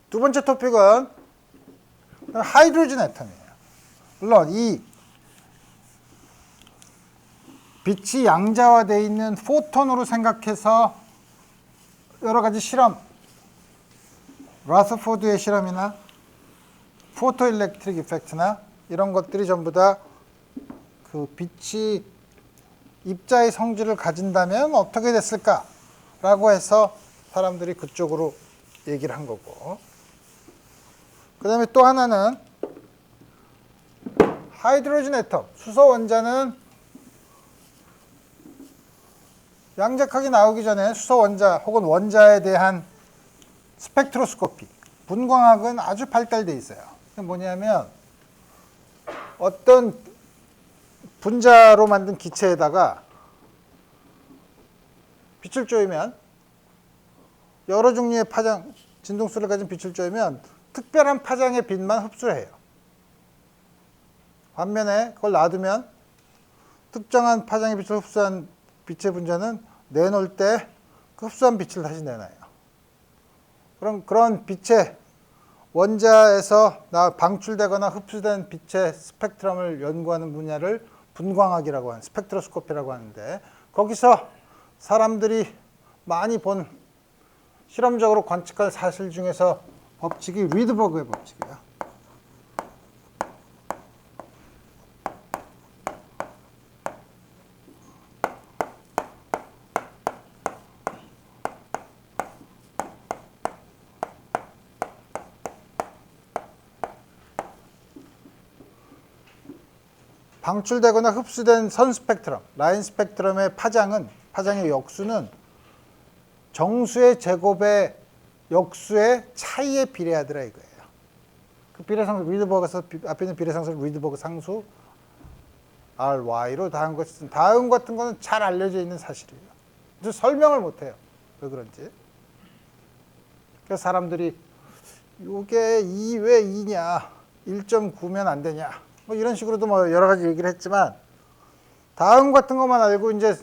두 번째 토픽은 하이드로젠 애텀이에요. 물론 이 빛이 양자화되어 있는 포톤으로 생각해서 여러 가지 실험, 라서포드의 실험이나 포토일렉트릭 이펙트나 이런 것들이 전부 다 그 빛이 입자의 성질을 가진다면 어떻게 됐을까라고 해서 사람들이 그쪽으로 얘기를 한 거고, 그 다음에 또 하나는 하이드로젠 애텀, 수소 원자는 양자핵이 나오기 전에 수소 원자 혹은 원자에 대한 스펙트로스코피, 분광학은 아주 발달돼 있어요. 그게 뭐냐면 어떤 분자로 만든 기체에다가 빛을 쬐면, 여러 종류의 파장, 진동수를 가진 빛을 쬐면 특별한 파장의 빛만 흡수를 해요. 반면에 그걸 놔두면 특정한 파장의 빛을 흡수한 빛의 분자는 내놓을 때 그 흡수한 빛을 다시 내놔요. 그럼 그런 빛의 원자에서 방출되거나 흡수된 빛의 스펙트럼을 연구하는 분야를 분광학이라고 하는, 스펙트로스코피라고 하는데, 거기서 사람들이 많이 본 실험적으로 관측할 사실 중에서 법칙이 리드버그의 법칙이에요. 방출되거나 흡수된 선 스펙트럼, 라인 스펙트럼의 파장의 역수는 정수의 제곱의 역수의 차이에 비례하더라 이거예요. 그 비례상수, 리드버그에서 앞에 있는 비례상수 리드버그 상수 RY로 다음 같은 거는 잘 알려져 있는 사실이에요. 그래서 설명을 못해요. 왜 그런지. 그래서 사람들이 이게 2 왜 2냐, 1.9면 안 되냐, 뭐 이런 식으로도 뭐 여러 가지 얘기를 했지만, 다음 같은 것만 알고 이제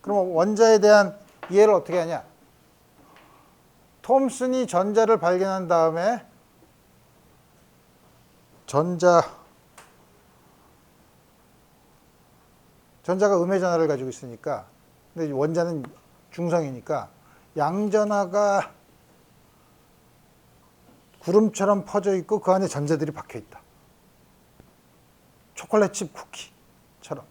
그럼 원자에 대한 이해를 어떻게 하냐. 톰슨이 전자를 발견한 다음에 전자가 음의 전하를 가지고 있으니까, 근데 원자는 중성이니까 양전하가 구름처럼 퍼져 있고 그 안에 전자들이 박혀 있다. 초콜릿칩 쿠키처럼.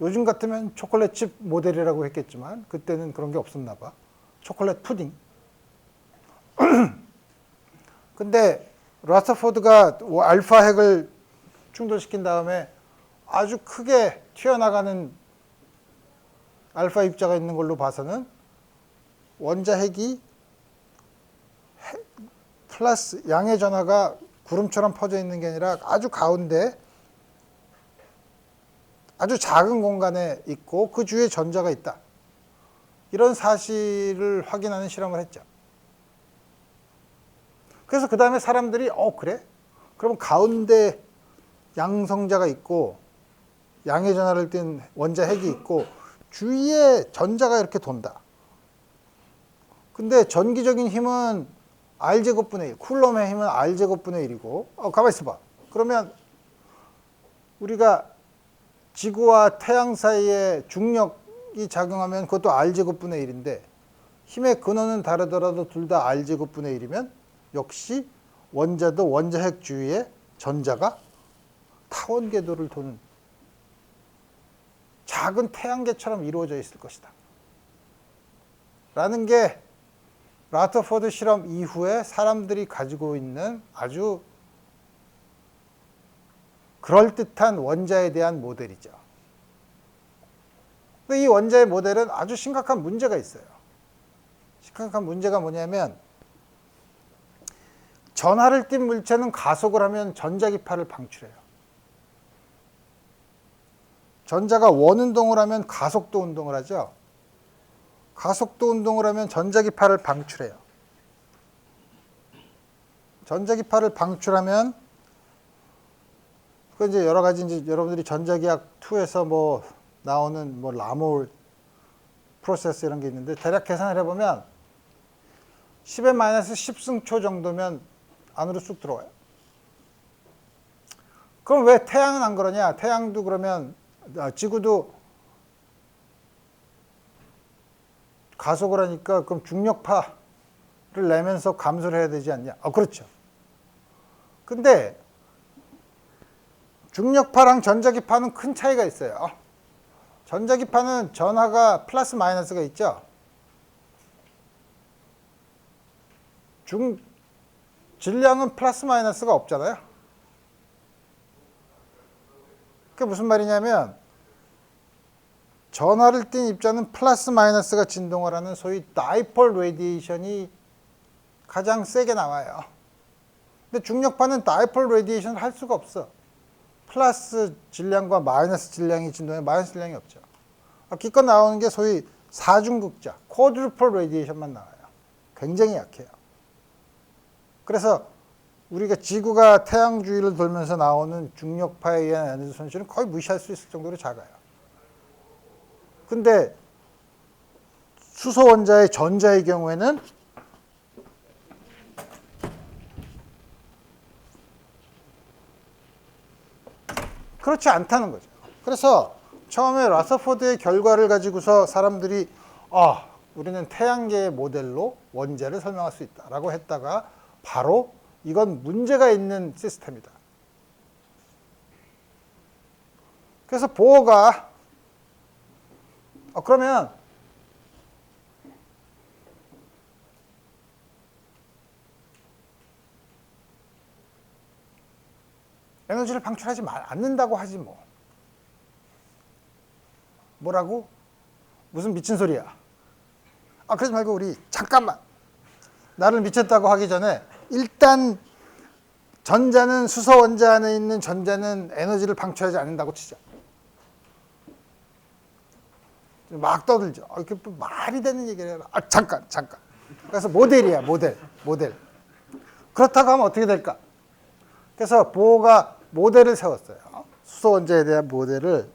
요즘 같으면 초콜릿칩 모델이라고 했겠지만 그때는 그런 게 없었나 봐. 초콜릿 푸딩. 근데 라서포드가 알파 핵을 충돌시킨 다음에 아주 크게 튀어나가는 알파 입자가 있는 걸로 봐서는 원자 핵이 플러스 양의 전하가 구름처럼 퍼져 있는 게 아니라 아주 가운데 아주 작은 공간에 있고 그 주위에 전자가 있다. 이런 사실을 확인하는 실험을 했죠. 그래서 그 다음에 사람들이 그래? 그럼 가운데 양성자가 있고 양의 전하를 띤 원자 핵이 있고 주위에 전자가 이렇게 돈다. 근데 전기적인 힘은 R제곱분의 1, 쿨럼의 힘은 R제곱분의 1이고, 가만히 있어봐. 그러면 우리가 지구와 태양 사이에 중력이 작용하면 그것도 R제곱분의 1인데, 힘의 근원은 다르더라도 둘 다 R제곱분의 1이면 역시 원자도 원자 핵 주위에 전자가 타원 궤도를 도는 작은 태양계처럼 이루어져 있을 것이다. 라는 게 라더포드 실험 이후에 사람들이 가지고 있는 아주 그럴듯한 원자에 대한 모델이죠. 근데 이 원자의 모델은 아주 심각한 문제가 있어요. 심각한 문제가 뭐냐면, 전하를 띤 물체는 가속을 하면 전자기파를 방출해요. 전자가 원운동을 하면 가속도 운동을 하죠. 가속도 운동을 하면 전자기파를 방출해요. 전자기파를 방출하면 그 이제 여러 가지 이제 여러분들이 전자기학 2에서 뭐 나오는 뭐 라몰 프로세스 이런 게 있는데 대략 계산을 해보면 10의 마이너스 10승초 정도면 안으로 쑥 들어와요. 그럼 왜 태양은 안 그러냐? 태양도 그러면 지구도 가속을 하니까 그럼 중력파를 내면서 감소를 해야 되지 않냐? 그렇죠. 근데 중력파랑 전자기파는 큰 차이가 있어요. 전자기파는 전하가 플러스 마이너스가 있죠. 질량은 플러스 마이너스가 없잖아요. 그게 무슨 말이냐면 전하를 띤 입자는 플러스 마이너스가 진동을 하는 소위 다이폴 레디에이션이 가장 세게 나와요. 근데 중력파는 다이폴 레디에이션을 할 수가 없어. 플러스 질량과 마이너스 질량이 진동해 마이너스 질량이 없죠. 기껏 나오는 게 소위 사중극자, 쿼드루플 레디에이션만 나와요. 굉장히 약해요. 그래서 우리가 지구가 태양 주위를 돌면서 나오는 중력파에 의한 에너지 손실은 거의 무시할 수 있을 정도로 작아요. 근데 수소 원자의 전자의 경우에는 그렇지 않다는 거죠. 그래서 처음에 라서포드의 결과를 가지고서 사람들이 우리는 태양계의 모델로 원자를 설명할 수 있다라고 했다가 바로 이건 문제가 있는 시스템이다. 그래서 보어가 그러면 에너지를 방출하지 않는다고 하지 뭐. 뭐라고? 무슨 미친 소리야. 그러지 말고 우리 잠깐만. 나를 미쳤다고 하기 전에 일단 전자는 수소 원자 안에 있는 전자는 에너지를 방출하지 않는다고 치자. 막 떠들죠. 이렇게 말이 되는 얘기를 해라. 잠깐. 그래서 모델이야, 모델. 그렇다고 하면 어떻게 될까? 그래서 보어가 모델을 세웠어요. 수소 원자에 대한 모델을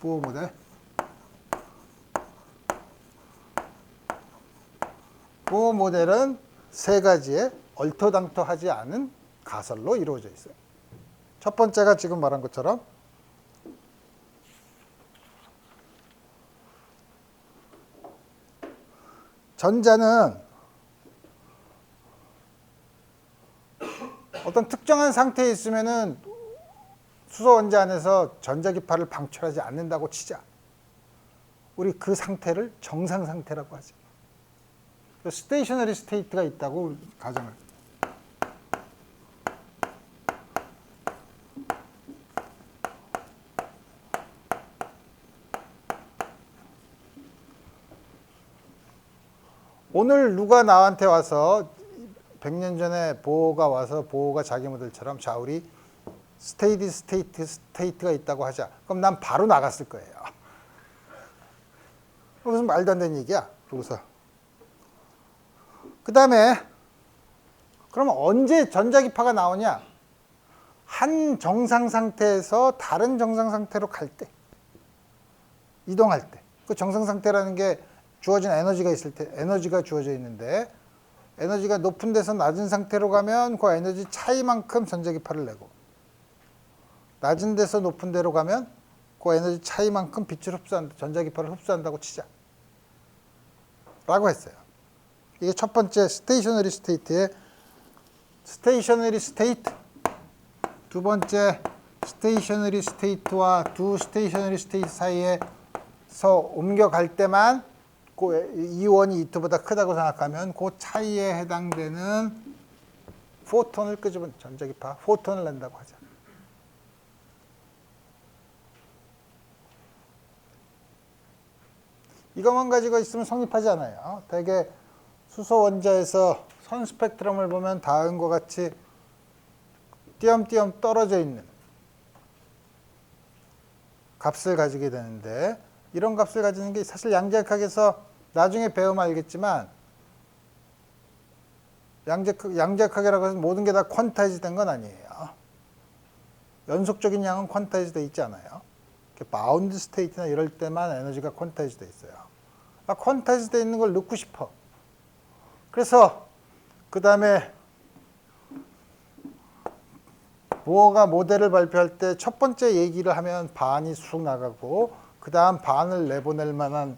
보어 모델. 보어 모델은 세 가지의 얼토당토하지 않은 가설로 이루어져 있어요. 첫 번째가 지금 말한 것처럼 전자는 어떤 특정한 상태에 있으면은 수소 원자 안에서 전자기파를 방출하지 않는다고 치자. 우리 그 상태를 정상 상태라고 하죠. 스테이셔너리 스테이트가 있다고 가정을. 오늘 누가 나한테 와서 100년 전에 보호가 와서 보호가 자기 모델처럼 자 우리 스테이트가 있다고 하자. 그럼 난 바로 나갔을 거예요. 무슨 말도 안 되는 얘기야. 그러고서 그 다음에 그러면 언제 전자기파가 나오냐? 한 정상 상태에서 다른 정상 상태로 갈 때, 이동할 때. 그 정상 상태라는 게 주어진 에너지가 있을 때, 에너지가 주어져 있는데 에너지가 높은 데서 낮은 상태로 가면 그 에너지 차이만큼 전자기파를 내고 낮은 데서 높은 데로 가면 그 에너지 차이만큼 빛을 흡수한다, 전자기파를 흡수한다고 치자. 라고 했어요. 이게 첫 번째 스테이셔너리 스테이트의 스테이셔너리 스테이트. 두 번째 스테이셔너리 스테이트와 두 스테이셔너리 스테이트 사이에서 옮겨갈 때만 그 E1이 E2보다 크다고 생각하면 그 차이에 해당되는 포톤을 끄집은 전자기파, 포톤을 낸다고 하자. 이것만 가지고 있으면 성립하지 않아요. 대개 수소 원자에서 선 스펙트럼을 보면 다음과 같이 띄엄띄엄 떨어져 있는 값을 가지게 되는데 이런 값을 가지는 게 사실 양자역학에서 나중에 배우면 알겠지만 양자역학이라고 해서 모든 게 다 퀀타이즈 된 건 아니에요. 연속적인 양은 퀀타이즈 돼 있지 않아요. 바운드 스테이트나 이럴 때만 에너지가 퀀타이즈 돼 있어요. 퀀타이즈 돼 있는 걸 넣고 싶어. 그래서 그 다음에 보어가 모델을 발표할 때 첫 번째 얘기를 하면 반이 쑥 나가고 그 다음 반을 내보낼 만한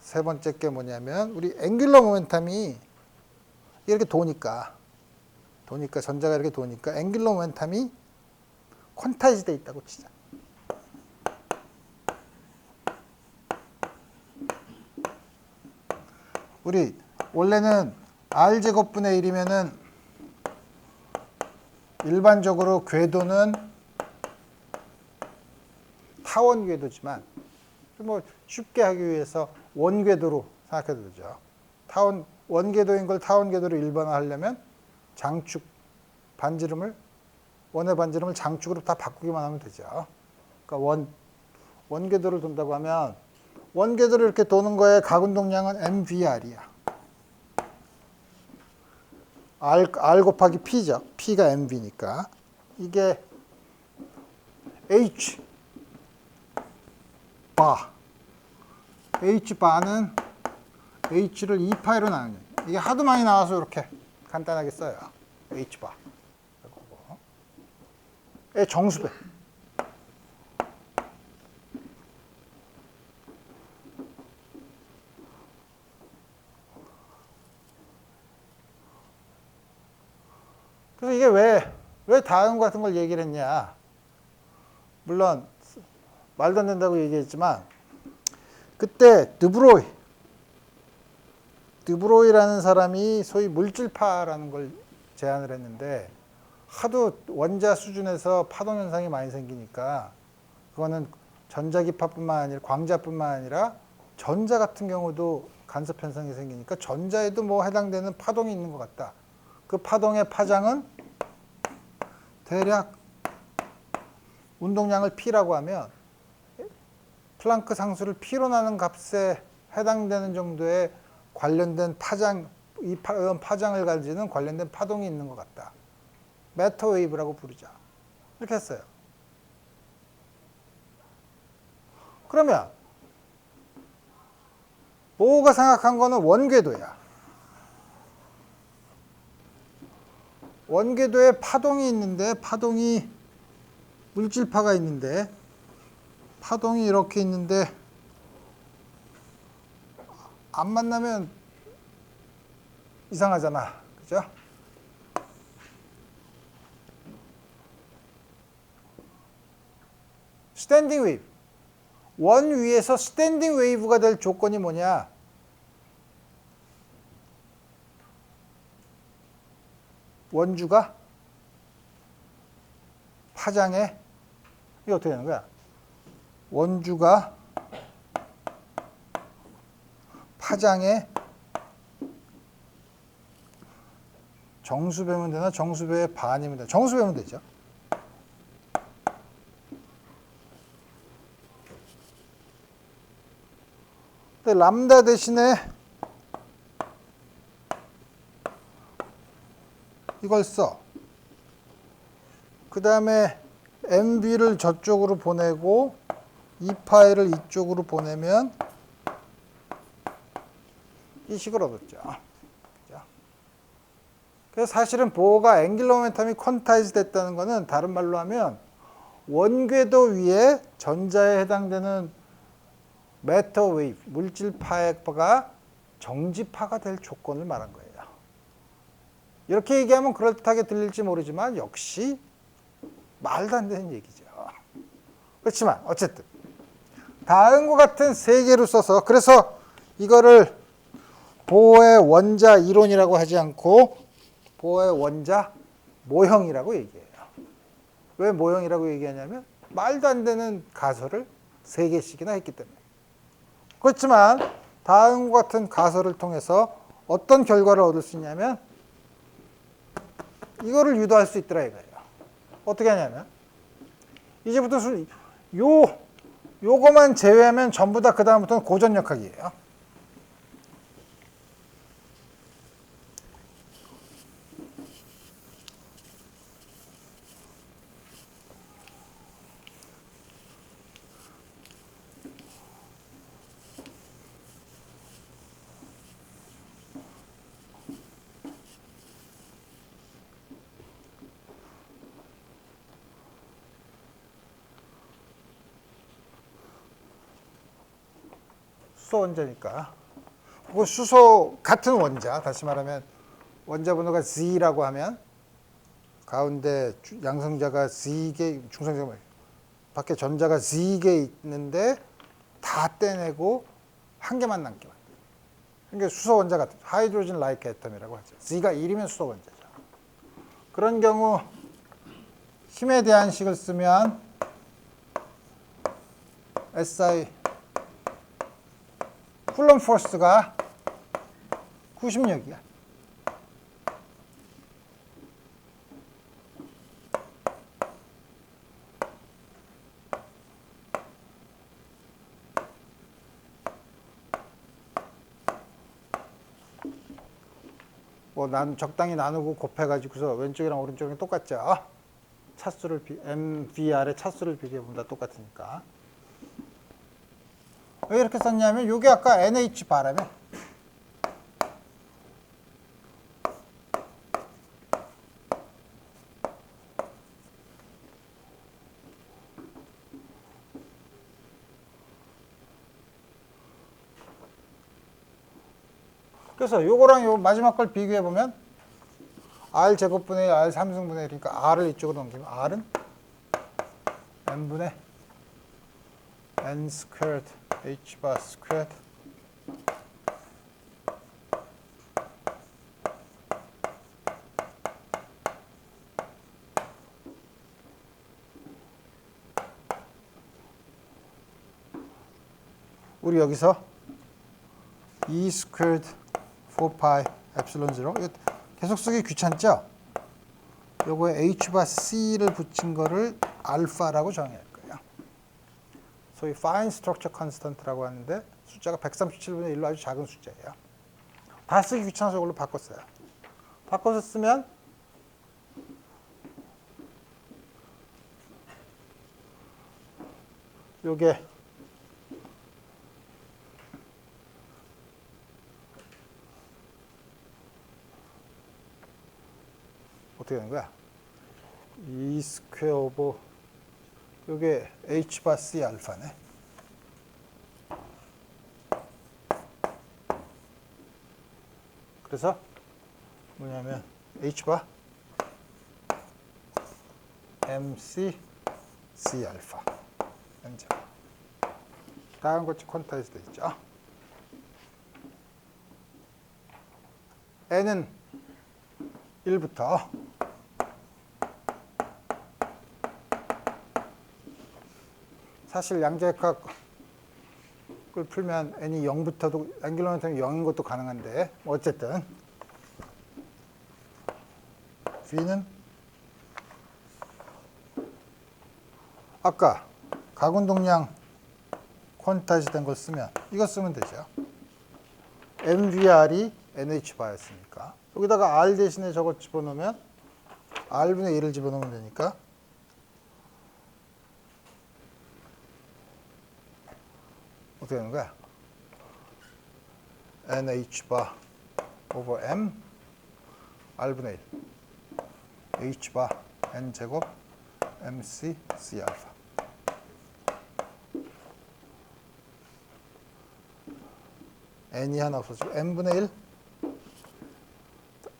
세 번째 게 뭐냐면 우리 앵귤러 모멘텀이 이렇게 도니까 전자가 이렇게 도니까 앵귤러 모멘텀이 퀀타이즈 돼 있다고 치자. 우리 원래는 r제곱분의 1이면은 일반적으로 궤도는 타원 궤도지만 뭐 쉽게 하기 위해서 원궤도로 생각해도 되죠. 원궤도인 걸 타원 궤도로 일반화하려면 장축 반지름을 원의 반지름을 장축으로 다 바꾸기만 하면 되죠. 그러니까 원궤도를 돈다고 하면 원궤도를 이렇게 도는 거에 가운동량은 mvr이야. r 곱하기 p죠. p가 mv니까 이게 h 바 h 바는 h를 2파이로 나누는 이게 하도 많이 나와서 이렇게 간단하게 써요. h 바 정수배. 그래서 이게 왜 다음과 같은 걸 얘기를 했냐. 물론 말도 안 된다고 얘기했지만 그때 드브로이라는 사람이 소위 물질파라는 걸 제안을 했는데 하도 원자 수준에서 파동 현상이 많이 생기니까 그거는 전자기파뿐만 아니라 광자뿐만 아니라 전자 같은 경우도 간섭 현상이 생기니까 전자에도 뭐 해당되는 파동이 있는 것 같다. 그 파동의 파장은 대략 운동량을 P라고 하면 플랑크 상수를 P로 나는 값에 해당되는 정도의 관련된 파장, 이런 파장을 가지는 관련된 파동이 있는 것 같다. 매터 웨이브라고 부르자. 이렇게 했어요. 그러면 보호가 생각한 거는 원궤도야. 원궤도에 파동이 있는데 물질파가 있는데 파동이 이렇게 있는데 안 만나면 이상하잖아. 그죠? 스탠딩 웨이브. 원 위에서 스탠딩 웨이브가 될 조건이 뭐냐? 원주가 파장에 이게 어떻게 되는 거야? 원주가 파장에 정수배면 되나? 정수배의 반이면 되나? 정수배면 되죠. 근데 람다 대신에 이걸 써. 그 다음에 MB를 저쪽으로 보내고 이 파일을 이쪽으로 보내면 이 식을 얻었죠. 그래서 사실은 보호가 앵귤러 모멘텀이 퀀타이즈 됐다는 것은 다른 말로 하면 원궤도 위에 전자에 해당되는 매터 웨이브, 물질파가 정지파가 될 조건을 말한 거예요. 이렇게 얘기하면 그럴듯하게 들릴지 모르지만 역시 말도 안 되는 얘기죠. 그렇지만 어쨌든 다음과 같은 세 개로 써서 그래서 이거를 보호의 원자 이론이라고 하지 않고 보호의 원자 모형이라고 얘기해요. 왜 모형이라고 얘기하냐면 말도 안 되는 가설을 세 개씩이나 했기 때문에. 그렇지만 다음과 같은 가설을 통해서 어떤 결과를 얻을 수 있냐면 이거를 유도할 수 있더라 이거예요. 어떻게 하냐면 이제부터 요거만 제외하면 전부 다 그 다음부터는 고전역학이에요. 수소 원자니까. 그 수소 같은 원자, 다시 말하면 원자 번호가 Z라고 하면 가운데 양성자가 Z개, 중성자가 밖에 전자가 Z개 있는데 다 떼내고 한 개만 남게 만들어요. 그러니까 수소 원자 같은 하이드로젠 라이크 애텀이라고 하죠. Z가 1이면 수소 원자죠. 그런 경우 힘에 대한 식을 쓰면 SI 쿨럼 포스가 90력이야. 뭐 적당히 나누고 곱해가지고서 왼쪽이랑 오른쪽이 똑같죠. 차수를 MVR의 차수를 비교해보면 다 똑같으니까. 왜 이렇게 썼냐면 이게 아까 NH 바라며 그래서 요거랑 요 마지막 걸 비교해 보면 R 제곱분의 R 3승분의 그러니까 R을 이쪽으로 넘기면 R은 N분의 N 스퀘어드 H 바 스퀘어드 우리 여기서 E 스퀘어드 4파이 엡실론 0 이거 계속 쓰기 귀찮죠? 요거에 H 바 C를 붙인 거를 알파라고 정의할 거예요. 소위 Fine Structure Constant라고 하는데 숫자가 137분의 1로 아주 작은 숫자예요. 다 쓰기 귀찮아서 이걸로 바꿨어요. 바꿔서 쓰면 요게 어떻게 되는 거야? E 스퀘어 오버 요게 H 바 C 알파네. 그래서 뭐냐면 H 바 MC C 알파 현재 다음 것이 퀀타이즈 돼 있죠. N은 1부터 사실 양자역학을 풀면 n이 0부터도 앵귤러 모멘텀이 0인 것도 가능한데 어쨌든 V는 아까 가운동량 퀀타이즈 된 걸 쓰면 이거 쓰면 되죠. MVR이 NH바였으니까 여기다가 R 대신에 저거 집어넣으면 R분의 1을 집어넣으면 되니까 어떻게 되는 거야? NH바 오버 M R분의 1 H바 N제곱 MC C 알파 N이 하나 없어지고 N분의 1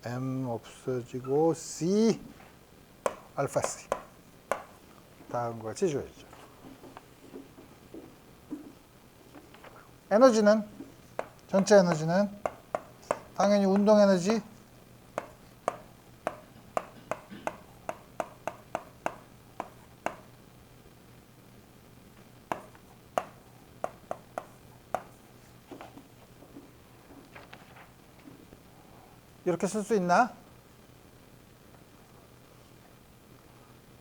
M 없어지고 C 알파 C 다음 같이 줘야죠. 에너지는 전체 에너지는 당연히 운동 에너지 이렇게 쓸 수 있나?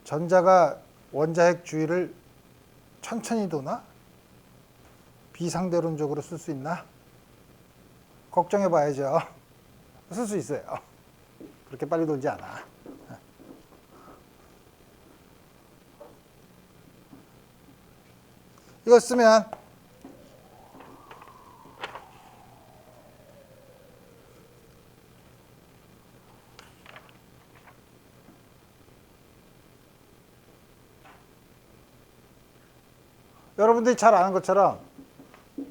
전자가 원자핵 주위를 천천히 도나? 비상대론적으로 쓸 수 있나? 걱정해 봐야죠. 쓸 수 있어요. 그렇게 빨리 돌지 않아. 이거 쓰면 여러분들이 잘 아는 것처럼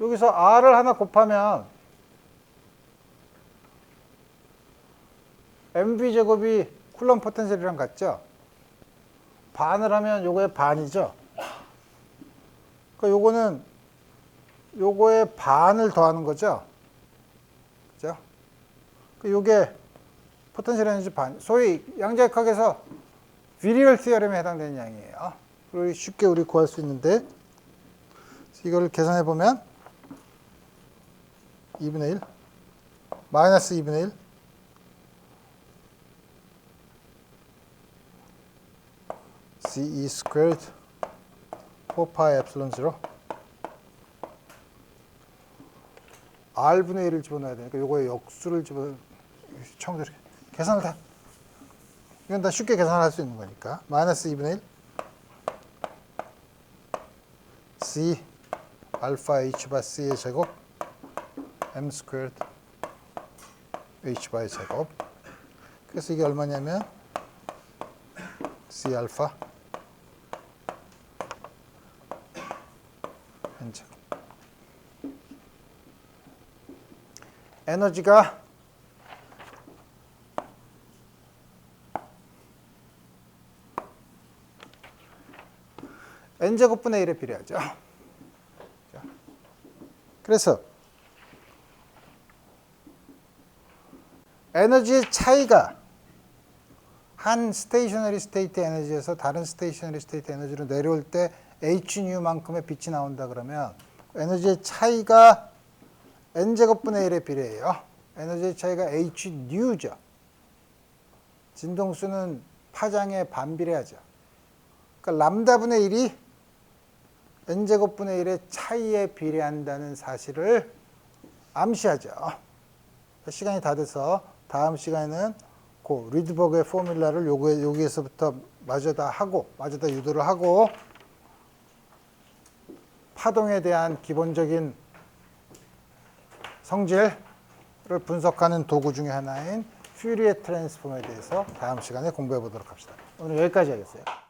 여기서 R을 하나 곱하면 MV 제곱이 쿨럼 포텐셜이랑 같죠? 반을 하면 요거의 반이죠? 그러니까 요거는 요거의 반을 더하는 거죠? 그죠? 요게 포텐셜 에너지 반. 소위 양자역학에서 비리얼 티어렘에 해당되는 양이에요. 그리고 쉽게 우리 구할 수 있는데 이걸 계산해 보면 2분의 1 마이너스 2분의 1 CE squared 4파이 엡실론 0 R분의 1을 집어넣어야 되니까 요거에 역수를 처음부터 이렇게 계산을 다 이건 다 쉽게 계산을 할 수 있는 거니까 마이너스 2분의 1 C 알파 H 바 C의 제곱 M 스퀘어드 H 바의 제곱 그래서 이게 얼마냐면 C 알파 N 제곱 에너지가 n제곱분의 1에 비례하죠. 그래서 에너지의 차이가 한 스테이셔너리 스테이트 에너지에서 다른 스테이셔너리 스테이트 에너지로 내려올 때 hν만큼의 빛이 나온다 그러면 에너지의 차이가 n제곱분의 1에 비례해요. 에너지의 차이가 hν죠. 진동수는 파장에 반비례하죠. 그러니까 람다분의 1이 n제곱분의 1의 차이에 비례한다는 사실을 암시하죠. 시간이 다 돼서 다음 시간에는 그 리드버그의 포뮬라를 여기에서부터 마저 다 유도를 하고 파동에 대한 기본적인 성질을 분석하는 도구 중에 하나인 퓨리에 트랜스폼에 대해서 다음 시간에 공부해 보도록 합시다. 오늘 여기까지 하겠어요.